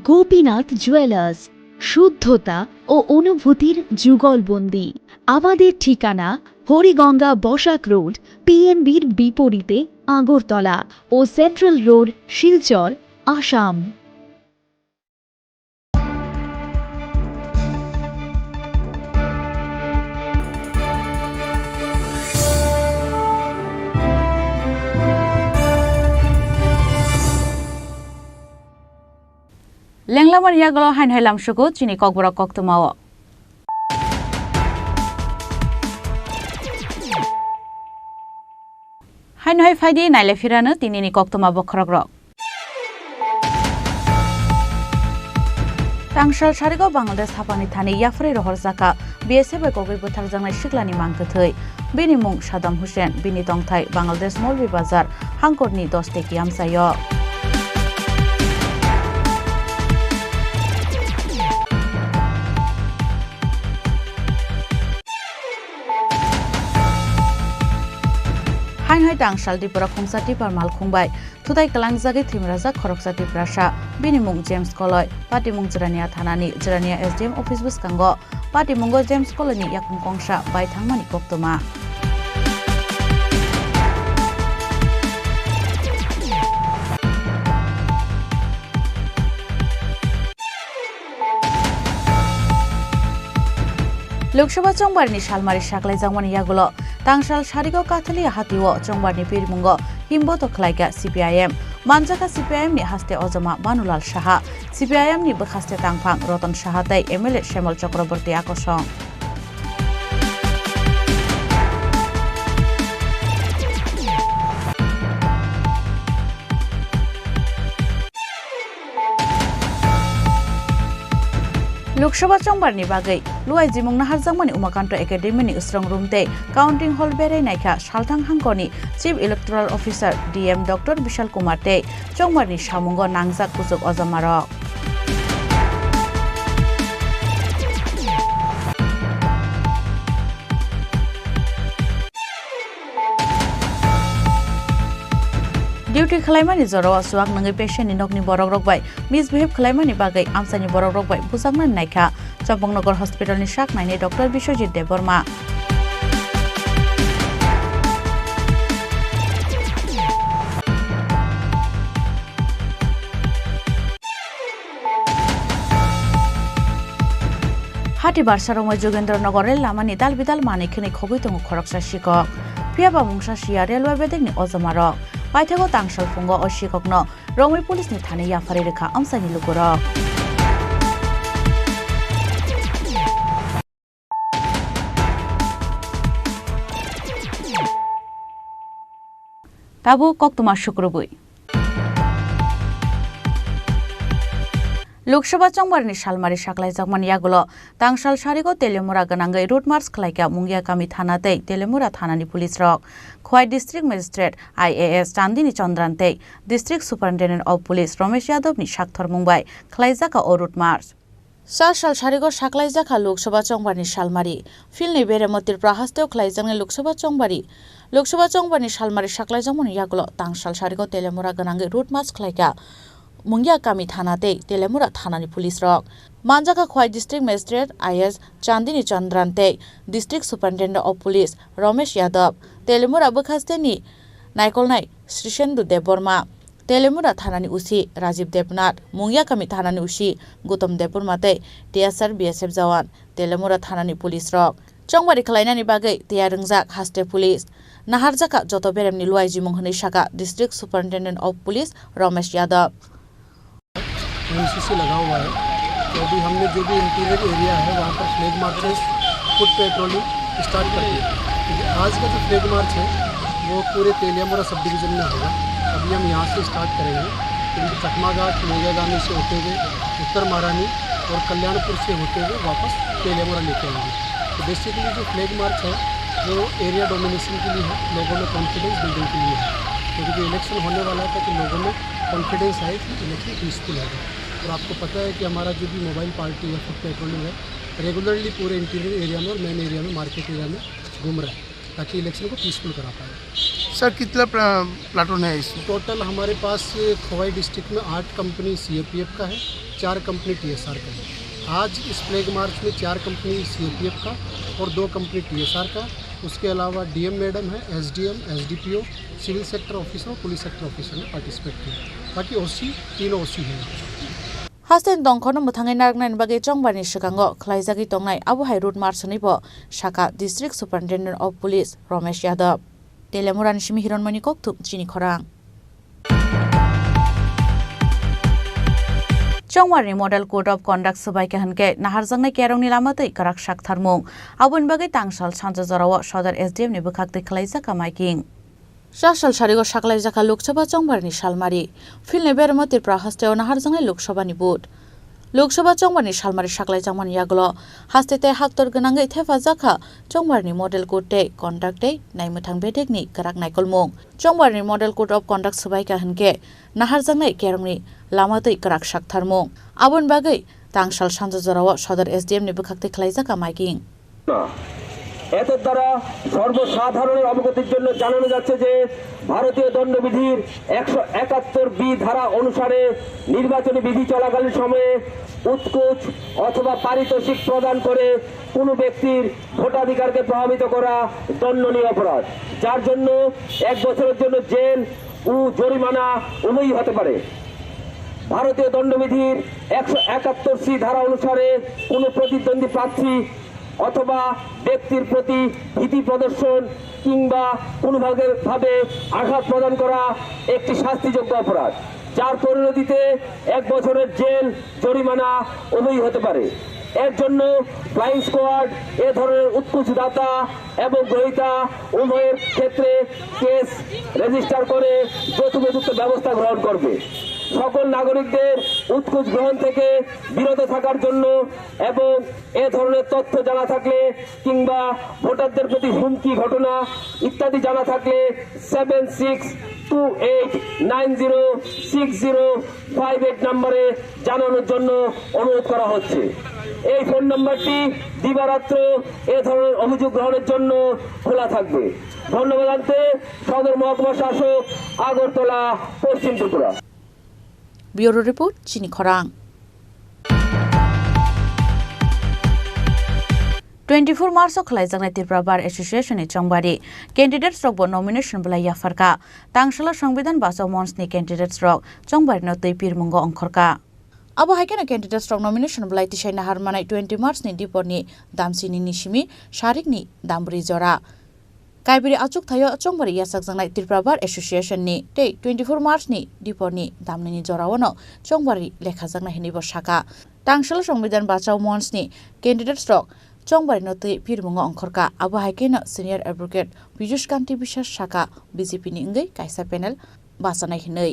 [SPEAKER 23] গোপীনাথ জুয়েলার্স, শুদ্ধতা ও অনুভূতির যুগলবন্দি। আমাদের ঠিকানা হরিগঙ্গা বসাক রোড, পিএনবির বিপরীতে আগরতলা ও সেন্ট্রাল রোড, শিলচর, আসাম।
[SPEAKER 1] লেংলামার ইয়াগল হাইন হাইলাম সুকু চিনি ককবরক কক্তমাও হাইন হাই ফাইদি নাইলে ফিরানো তিনিনি কক্তমা বখরক রক तांगसाल सारिगाव बांग्लादेश हापानि थानि याफरे रहर जाका बीएसएफ गगै बोथार जांनाय सिग्लानि मांगथै बिनि मुं सादाम हुसेन बिनि तंथाय बांग्लादेश मौलवी बाजार हांकरनि 10 टेकि आमसायो हाइन हाय तांगसाल त्रिपुरा खुंसा टिपार माल खुंबाय थुदाय कलांगजागै थिमराजा खरकसा टिप्रासा बिनि मुं जेम्स कलय पार्टी मुं जरानिया थानानि जरानिया एसडीएम अफिस बुसकांगो पार्टी मुंगो जेम्स कलयनि याकुं कंसा बाय थांमानि कक्तमा लोकसभा चंबारनि सालमारि साकलाय जांमानि यागुलो तांसाल सारिगाव काथालि हातिओ चंबारनि पिरमुंगो हिमबोतो खलायगा सीपीआईएम मानजाका सीपीआईएम नि हास्ते अजमा बानुलाल साहा सीपीआईएम नि बखास्ते तांफां रतन साहा तै एमएलए श्यामल चक्रवर्ती आकर्षण लोकसभा चंबारनि बागै लुआइ जिमुं नाहारजांमानि उमाकान्त एकाडेमिनि उसरं रुमते काउंटिंग हल बेरायनायखा सालथां हांकरनि chief electoral officer DM doctor Vishal Kumar ते चंबारनि सामुंगो नांजाक कुजुग अजमारक डिउटी खलायमानि जराव सुवाक नङै पेशेन्टनि नगनि बरक रकबाय मिसबिहेव खलायमानि बागै आमसानि बरक रकबाय बुजांनानै नायखा चम्पकनगर हस्पिटालनि शाक नायनाय डॉक्टर विश्वजित देबबर्मा हाटी बारसारमय जोगेन्द्रनगर लामानि दाल बिदाल मानिखिनि खगै दङ खरकसा शिकक फियाबा मुंसा शिया रेलवे बेदेगनि अजमारक पाइथागो तांसाल फुंगो अशिककनो रङै पुलिसनि थाने याफारि रेखा आमसानि लुगुरक ताबु कक्तमा शुक्रबुई लोकसभा चंबारनि सालमारि साकलाय जागमान यागुलो तांसाल सारिगाव तेलेमुरा गनांगै रोड मार्च खलायका मुंगिया गामि थानातै तेलेमुरा थानानि पुलिस रक Khowai district magistrate IAS Chandni चंद्रान्ते district superintendent of police Ramesh यादवनि साक्थर मुंबाय खलायजाका ओ रोड मार्च साल सारिगाव साकलायजाका लोकसभा चंबारनि सालमारि फिल्डनि बेरेमतिर प्राहास्तेव खलायजानाय लोकसभा चंबारनि सालमारि साकलाय जागमान यागुलो तांसाल सारिगाव तेलेमुरा गनांगै रोड मार्च खलायका मुंगिया गामि थानाते तेलेमुरा थानानि पुलिस रक मानजाका Khowai district magistrate IAS Chandni चंद्रान्ते district superintendent of police Ramesh Yadav Teliamura बखास्तेनि नायकलनाय श्रीसेन्दु देबबर्मा तेलेमुरा थानानि उसी राजीव देबनाथ मुंगिया गामि थानानि उसी गौतम देबबर्माते टीएसआर बीएसएफ जवान तेलेमुरा थानानि पुलिस रक चंबारि खलायनायनि बागै तैयारंजाक हास्ते पुलिस नाहारजाका जत बेरेमनि लुआइ जिमुं होनै साका district superintendent of police Ramesh Yadav
[SPEAKER 17] NCC लगा हुआ है तो अभी हमने जो भी इंटीरियर एरिया है वहाँ पर flag marches foot patrolling start कर दिया क्योंकि आज का जो फ्लैग मार्च है वो पूरे तेलियामुरा सब डिवीज़न में होगा। अभी हम यहाँ से स्टार्ट करेंगे क्योंकि चकमाघाट मोजागामी से होते हुए उत्तर महारानी और कल्याणपुर से होते हुए वापस तेलियामुरा लेके आएंगे। तो बेसिकली जो फ्लैग मार्च है वो एरिया डोमिनेशन के लिए है, लोगों में कॉन्फिडेंस बिल्डिंग के लिए है, क्योंकि जो इलेक्शन होने वाला है कि लोगों में कॉन्फिडेंस आए कि इलेक्शन पीसफुल होगा। और आपको पता है कि हमारा जो भी मोबाइल पार्टी या फुट पेट्रोलिंग है रेगुलरली पूरे इंटीरियर एरिया में और मेन एरिया में मार्केट एरिया में घूम रहा है ताकि इलेक्शन को पीसफुल करा पाए।
[SPEAKER 21] सर कितना प्लाटून है इसमें?
[SPEAKER 17] टोटल हमारे पास खोवाई डिस्ट्रिक्ट में 8 कंपनी CAPF का है, 4 कंपनी TSR का है। आज इस फ्लैग मार्च में 4 कंपनी CAPF का और 2 कंपनी TSR का, उसके अलावा DM मैडम है, SDM, SDPO, civil sector officer और पुलिस सेक्टर ऑफिसर ने पार्टिसिपेट किया। बाकी OC 3 OC हैं।
[SPEAKER 1] हास्टेन दंखनो मुथाङै नागनायनि बागै चंबारनि सिगाङाव खलायजागि दंनाय आबहावाय रुट मार्चनिबो शाखा district superintendent of police Ramesh Yadav तेलेमुरानि सिमी हिरनमणि कक्थुम चिनी खरां चंबारनि मडेल कोड अफ कन्डाक्ट सबाइके हनके नाहारजांनाय केरंनि लामातै काराक साकथारमुं आबुनि बागै तांसाल सानजा जराव सदर SDM नि बोखाक्तै खलायजाका माइकिं शासल सारिगो साकलायजाका लोकसभा चंबारनि सालमारि फिल्डनि बेरेमो त्रिपुरा हास्टेयाव नाहारजांनाय लोकसभानि बुथ लोकसभा चंबारनि सालमारि साकलायजांमानि यागलो हास्तेते हाक्टर गोनाङै थेफाजाखा चंबारनि मडेल कोड दे कन्डाक्ट दे नायमोथां बेटेकनि काराक नायकलमुं चंबारनि मडेल कोड अफ कन्डाक्ट सबाइका हनके नाहारजांनाय केरंनि लामातै काराक साकथारमुं आबुनि बागै तांसाल सानजा जराव सदर SDM नि बोखाक्तै खलायजाका माइकिं
[SPEAKER 4] এদের দ্বারা সর্বসাধারণের অবগতির জন্য জানানো যাচ্ছে যে ভারতীয় দণ্ডবিধির 171B ধারা অনুসারে নির্বাচনী বিধি চলাকালীন সময়ে উৎকোচ অথবা পারিতোষিক প্রদান করে কোনো ব্যক্তির ভোটাধিকারকে প্রভাবিত করা দণ্ডনীয় অপরাধ, যার জন্য 1 বছরের জন্য জেল ও জরিমানা উভয়ই হতে পারে। ভারতীয় দণ্ডবিধির 171C ধারা অনুসারে কোনো প্রতিদ্বন্দ্বী প্রার্থী অথবা ব্যক্তির প্রতি ভীতি প্রদর্শন কিংবা কোনোভাবে আঘাত প্রদান করা একটি শাস্তিযোগ্য অপরাধ, যার পরিণতিতে 1 বছরের জেল জরিমানা উভয়ই হতে পারে। এর জন্য ফ্লাইং স্কোয়াড এ ধরনের উৎকুচদাতা এবং গ্রহীতা উভয়ের ক্ষেত্রে কেস রেজিস্টার করে যথোপযুক্ত ব্যবস্থা গ্রহণ করবে। সকল নাগরিকদের উৎকুচ গ্রহণ থেকে বিরত থাকার জন্য এবং এ ধরনের তথ্য জানা থাকলে কিংবা ভোটারদের প্রতি হুমকি ঘটনা ইত্যাদি জানা থাকলে 7628906058 নম্বরে জানানোর জন্য অনুরোধ করা হচ্ছে। এই ফোন নম্বরটি দিবারাত্র এ ধরনের অভিযোগ গ্রহণের জন্য খোলা থাকবে। ধন্যবাদ জানাতে সদর মহকুমা শাসক আগরতলা, পশ্চিম Tripura.
[SPEAKER 1] Bureau Report Chini Khorang 24 March खलायजांनाय त्रिपुरा बार एसोसिएशन नि चंबारि कैंडिडेट्स रक बो नॉमिनेशन बलाई याफरका तांगसला संविधान बासाव मंचनि कैंडिडेट्स रक चंबारि न तै पिरमुंग अंखरका अब हाइकेन कैंडिडेट्स रक नॉमिनेशन बलाई तिसाय नाहारमानाय 20 मार्च नि दिपरनि दामसिनि निसिमी शारिकनि दामब्रि जरा काइबेरि आचुक थायो चंबारि यासाकजांनाय त्रिपुरा बार एसोसिएशन नि तै 24 मार्च नि दिपरनि दामनि जरावनो चंबारि लेखाजांनाय हिनिबो शाखा तांगसल संविधान बासाव मंचनि कैंडिडेट्स रक चंबारि नतै पिरमुंग अंखरका अब हाइकेन सिनियर एडवोकेट बिजुष कान्ति बिश्वास शाखा बीजेपी नि इंगै कायसा पैनेल बासानाय हिनै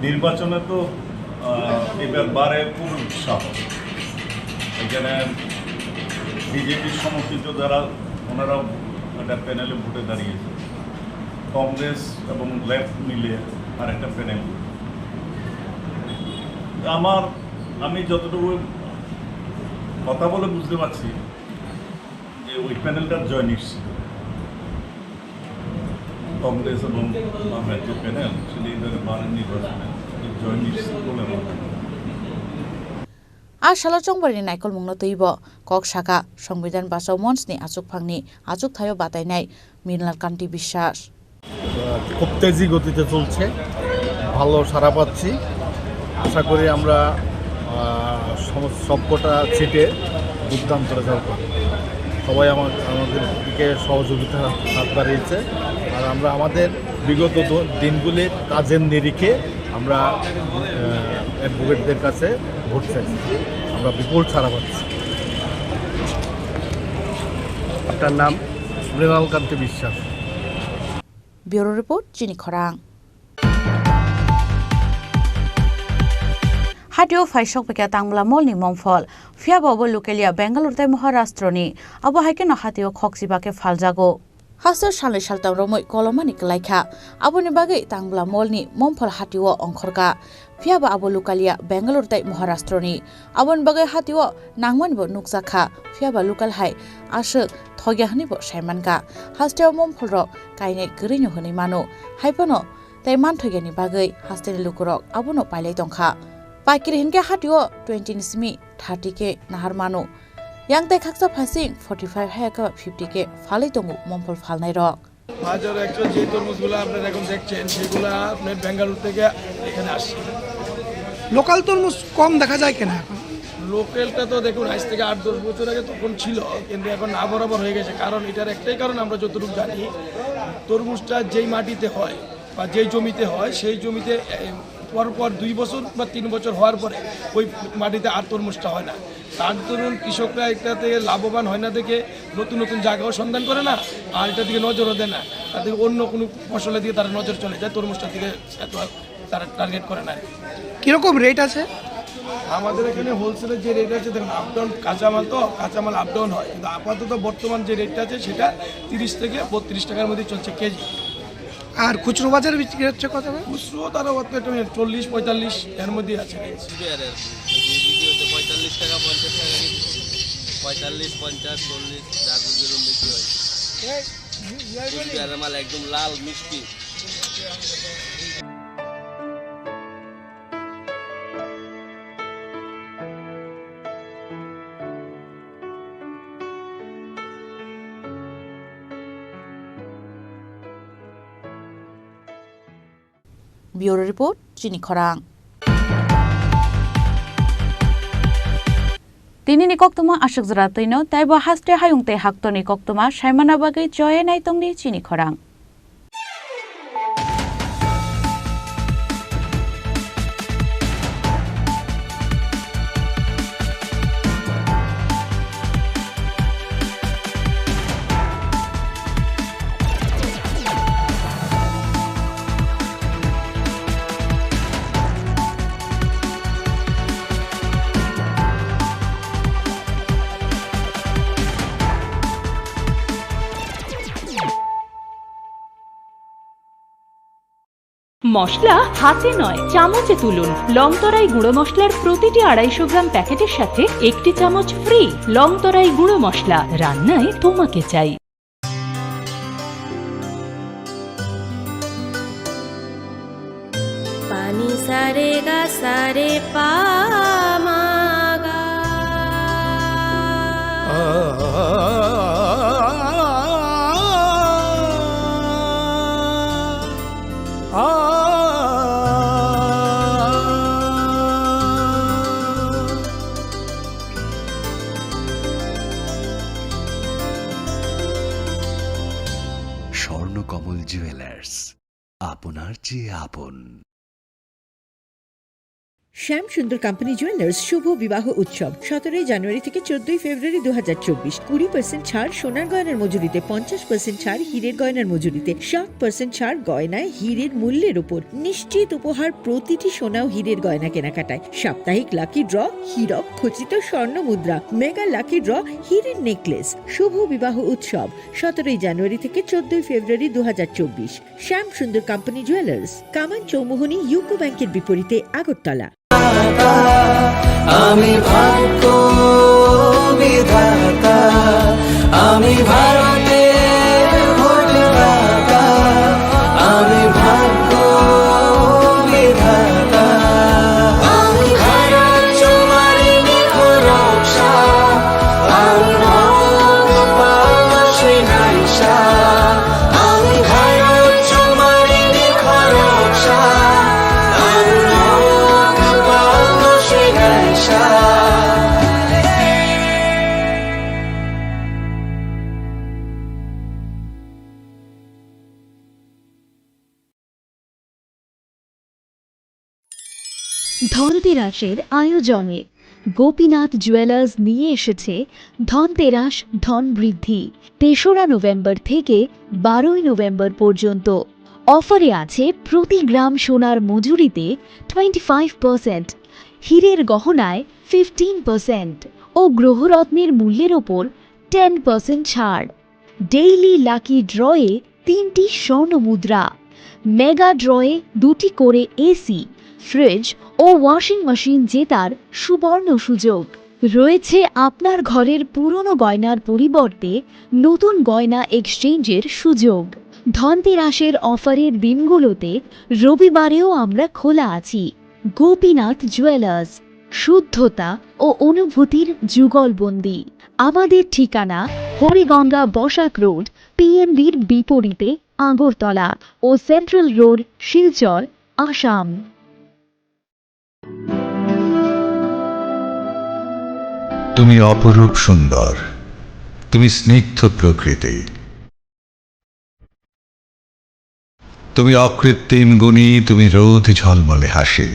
[SPEAKER 8] নির্বাচনে তো এবার বারে খুব উৎসাহ এখানে বিজেপির সমর্থিত যারা ওনারা একটা প্যানেলে ভোটে দাঁড়িয়েছে কংগ্রেস এবং লেফট মিলে আর একটা প্যানেল আমি যতটুকু কথা বলে বুঝতে পারছি যে ওই প্যানেলটার জয় নিশ্চিত কংগ্রেস এবং আমার যে প্যানেল সেটি বারের নির্বাচনে জয় নিশ্চিত বলে
[SPEAKER 1] आशाला चंबारिनि नायकल मुंनो तैबो कक शाखा संविधान बासाव मंचनि आचुकफांनि आचुक थायो बातायनाय मिनलाल कान्ति বিশ্বাস
[SPEAKER 11] খুব তেজি গতিতে চলছে, ভালো সাড়া পাচ্ছি। আশা করি আমরা সবকটা সিটে দুর্দান্ত রেজাল্ট করব। সবাই আমাদের দিকে সহযোগিতা হাত বাড়িয়েছে আর আমরা আমাদের বিগত দিনগুলির কাজের নিরিখে আমরা অ্যাডভোকেটদের কাছে ভোট চাইছি, আমরা বিপুল ছাড়া পাচ্ছি। আপনার নাম? মৃণাল কান্তি বিশ্বাস।
[SPEAKER 1] ব্যুরো রিপোর্ট চিনি খরাং। हाटियो फाइसक बेका तांबला मलनि ममफल ফিয়াবাবো লুকেলিয়া বেঙ্গালুর তাই মহারাষ্ট্রনি আবো হাইকে হাতিও খকসিবাকে ফালজাগো হাসর সালে সালতাম রমই কলমানি লাইখা আবনি বাগে তাংবলা মলনি মমফল হাতিও অংখরকা ফিয়াবা আবো লুকালিয়া বেঙ্গালুর তাই মহারাষ্ট্রনি আবন বাগে হাতিও নাংমানিবো নুকজাখা ফিয়াবা লুকাল হাই আশক থগিয়া হনিবো সাইমানকা হাস্তেও মমফল রক কাইনে গরিনো হনি মানো হাইপনো তাই মান থগিয়ানি বাগে হাস্তেনি লুকুরক আবনো পাইলাই দংখা পাইকিরি হিনকে হাতিও 20 নিসমি 30 के नाहार मानो yang tai khaksa phasing 45 ha ka 50 के ফালাই তঙ্গু মমফল ফালনাই রক
[SPEAKER 9] বাজার একচুয়াল যে তরমুজগুলো আপনারা এখন দেখছেন সেগুলো আপনার বেঙ্গালুরু থেকে এখানে আসছে
[SPEAKER 12] লোকাল তরমুজ কম দেখা যায় কেন এখন
[SPEAKER 9] লোকালটা তো দেখুন আজ থেকে 8-10 বছর আগে তখন ছিল কিন্তু এখন না বরাবর হয়ে গেছে কারণ এটার একটাই কারণ আমরা যতটুকু জানি তরমুজটা যেই মাটিতে হয় বা যেই জমিতে হয় সেই জমিতে পরপর 2 বছর বা 3 বছর হওয়ার পরে ওই মাটিতে আর তরমুজটা হয় না তার দরুন কৃষকরা এটাতে লাভবান হয় না দেখে নতুন নতুন জায়গাও সন্ধান করে না আর এটা দিকে নজরও দেয় না তাদের অন্য কোনো ফসলের দিকে তারা নজর চলে যায় তরমুজটার দিকে এত তারা টার্গেট করে না
[SPEAKER 12] কীরকম রেট আছে
[SPEAKER 9] আমাদের এখানে হোলসেলের যে রেট আছে দেখুন আপডাউন কাঁচামাল আপডাউন হয় কিন্তু আপাতত বর্তমান যে রেটটা আছে সেটা 30 থেকে 32 টাকার মধ্যে চলছে কেজি
[SPEAKER 12] আর খুচরো বাজারে বিক্রি হচ্ছে কত
[SPEAKER 9] খুচরো তারা 40-45 এর মধ্যে আছে
[SPEAKER 3] 45 টাকা 50 টাকা 45 50 40 যা যেরকম বেশি হয় মাল একদম লাল মিষ্টি
[SPEAKER 1] ব্যুরো রিপোর্ট চিনি খরাং তিনি কক্তমা আশক জরা তৈন তাইব হাস্তে হায়ুংতে হাক্তনি কক্তমা সাইমানা বাগৈ জয়ে নাইতংনি চিনি খরাং
[SPEAKER 14] মশলা হাতে নয় চামচে তুলুন লংতরাই গুঁড়ো মশলার প্রতিটি 250 গ্রাম প্যাকেটের সাথে একটি চামচ ফ্রি লংতরাই গুঁড়ো মশলা রান্নায় তোমাকে চাই
[SPEAKER 6] পানি সারে গা সারে পামাগা
[SPEAKER 5] স্বর্ণকমল জুয়েলার্স আপনার চেয়ে আপন
[SPEAKER 7] শ্যাম সুন্দর কোম্পানি জুয়েলার্স শুভ বিবাহ উৎসব 17 জানুয়ারি থেকে 14 ফেব্রুয়ারি 2024 20% ছাড় সোনার গয়নার মজুরিতে 50% ছাড় হীরের গয়নার মজুরিতে 60% ছাড় গয়নায় হীরের মূল্যের উপর নিশ্চিত উপহার প্রতিটি সোনা ও হীরের গয়না কেনাকাটায় সাপ্তাহিক লাকি ড্র হীরক খচিত স্বর্ণ মুদ্রা মেগা লাকি ড্র হীরের নেকলেস শুভ বিবাহ উৎসব 17 জানুয়ারি থেকে 14 ফেব্রুয়ারি 2024 শ্যাম সুন্দর কোম্পানি জুয়েলার্স কামান চৌমুহনী ইউকো ব্যাংকের বিপরীতে আগরতলা
[SPEAKER 22] আমি ভাগ্য বিধাতা আমি ভারতের ভোটদাতা আমি ভাগ্য বিধাতা আমি ভারত তোমারি নিখরক্ষা আমি ভগবান নাইসা আমি ভারত তোমারি নিখরক্ষা
[SPEAKER 23] ধনতেরাসের আয়োজনে গোপীনাথ জুয়েলার্স নিয়ে এসেছে ধনতেরাস ধন বৃদ্ধি 3রা নভেম্বর থেকে 12ই নভেম্বর পর্যন্ত অফারে আছে প্রতি গ্রাম সোনার মজুরিতে 25%, হীরের গহনায় 15% ও ও গ্রহরত্নের মূল্যের ওপর 10% ছাড়। ডেইলি লাকি ড্রয়ে 3টি স্বর্ণ মুদ্রা, মেগা ড্রয়ে 2টি করে এসি, ফ্রিজ ও ওয়াশিং মেশিন জেতার সুবর্ণ সুযোগ। রয়েছে আপনার ঘরের পুরনো গয়নার পরিবর্তে নতুন গয়না এক্সচেঞ্জের সুযোগ। ধনতেরাসের অফারের দিনগুলোতে রবিবারেও আমরা খোলা আছি। গোপীনাথ জুয়েলার্স, শুদ্ধতা ও অনুভূতির যুগলবন্দি। আমাদের ঠিকানা হরিগঙ্গা বসাক রোড, পিএনবির বিপরীতে আগরতলা ও সেন্ট্রাল রোড, শিলচর, আসাম।
[SPEAKER 5] তুমি অপরূপ সুন্দর, তুমি স্নিগ্ধ প্রকৃতি, তুমি অকৃত্রিম গুণী, তুমি রোদ ঝলমলে হাসি,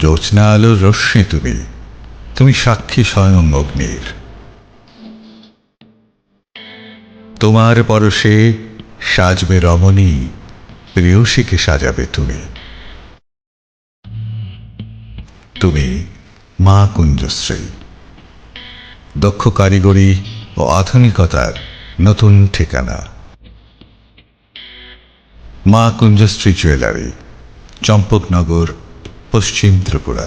[SPEAKER 5] জ্যোৎস্না আলোর রশ্মি, তুমি তুমি সাক্ষী স্বয়ং অগ্নির। তোমার পরশে সাজবে রমণী, প্রেয়সীকে সাজাবে তুমি। তুমি মা কুঞ্জশ্রী, দক্ষ কারিগরি ও আধুনিকতার নতুন ঠিকানা। মা কুঞ্জশ্রী জুয়েলারি, চম্পকনগর, পশ্চিম ত্রিপুরা।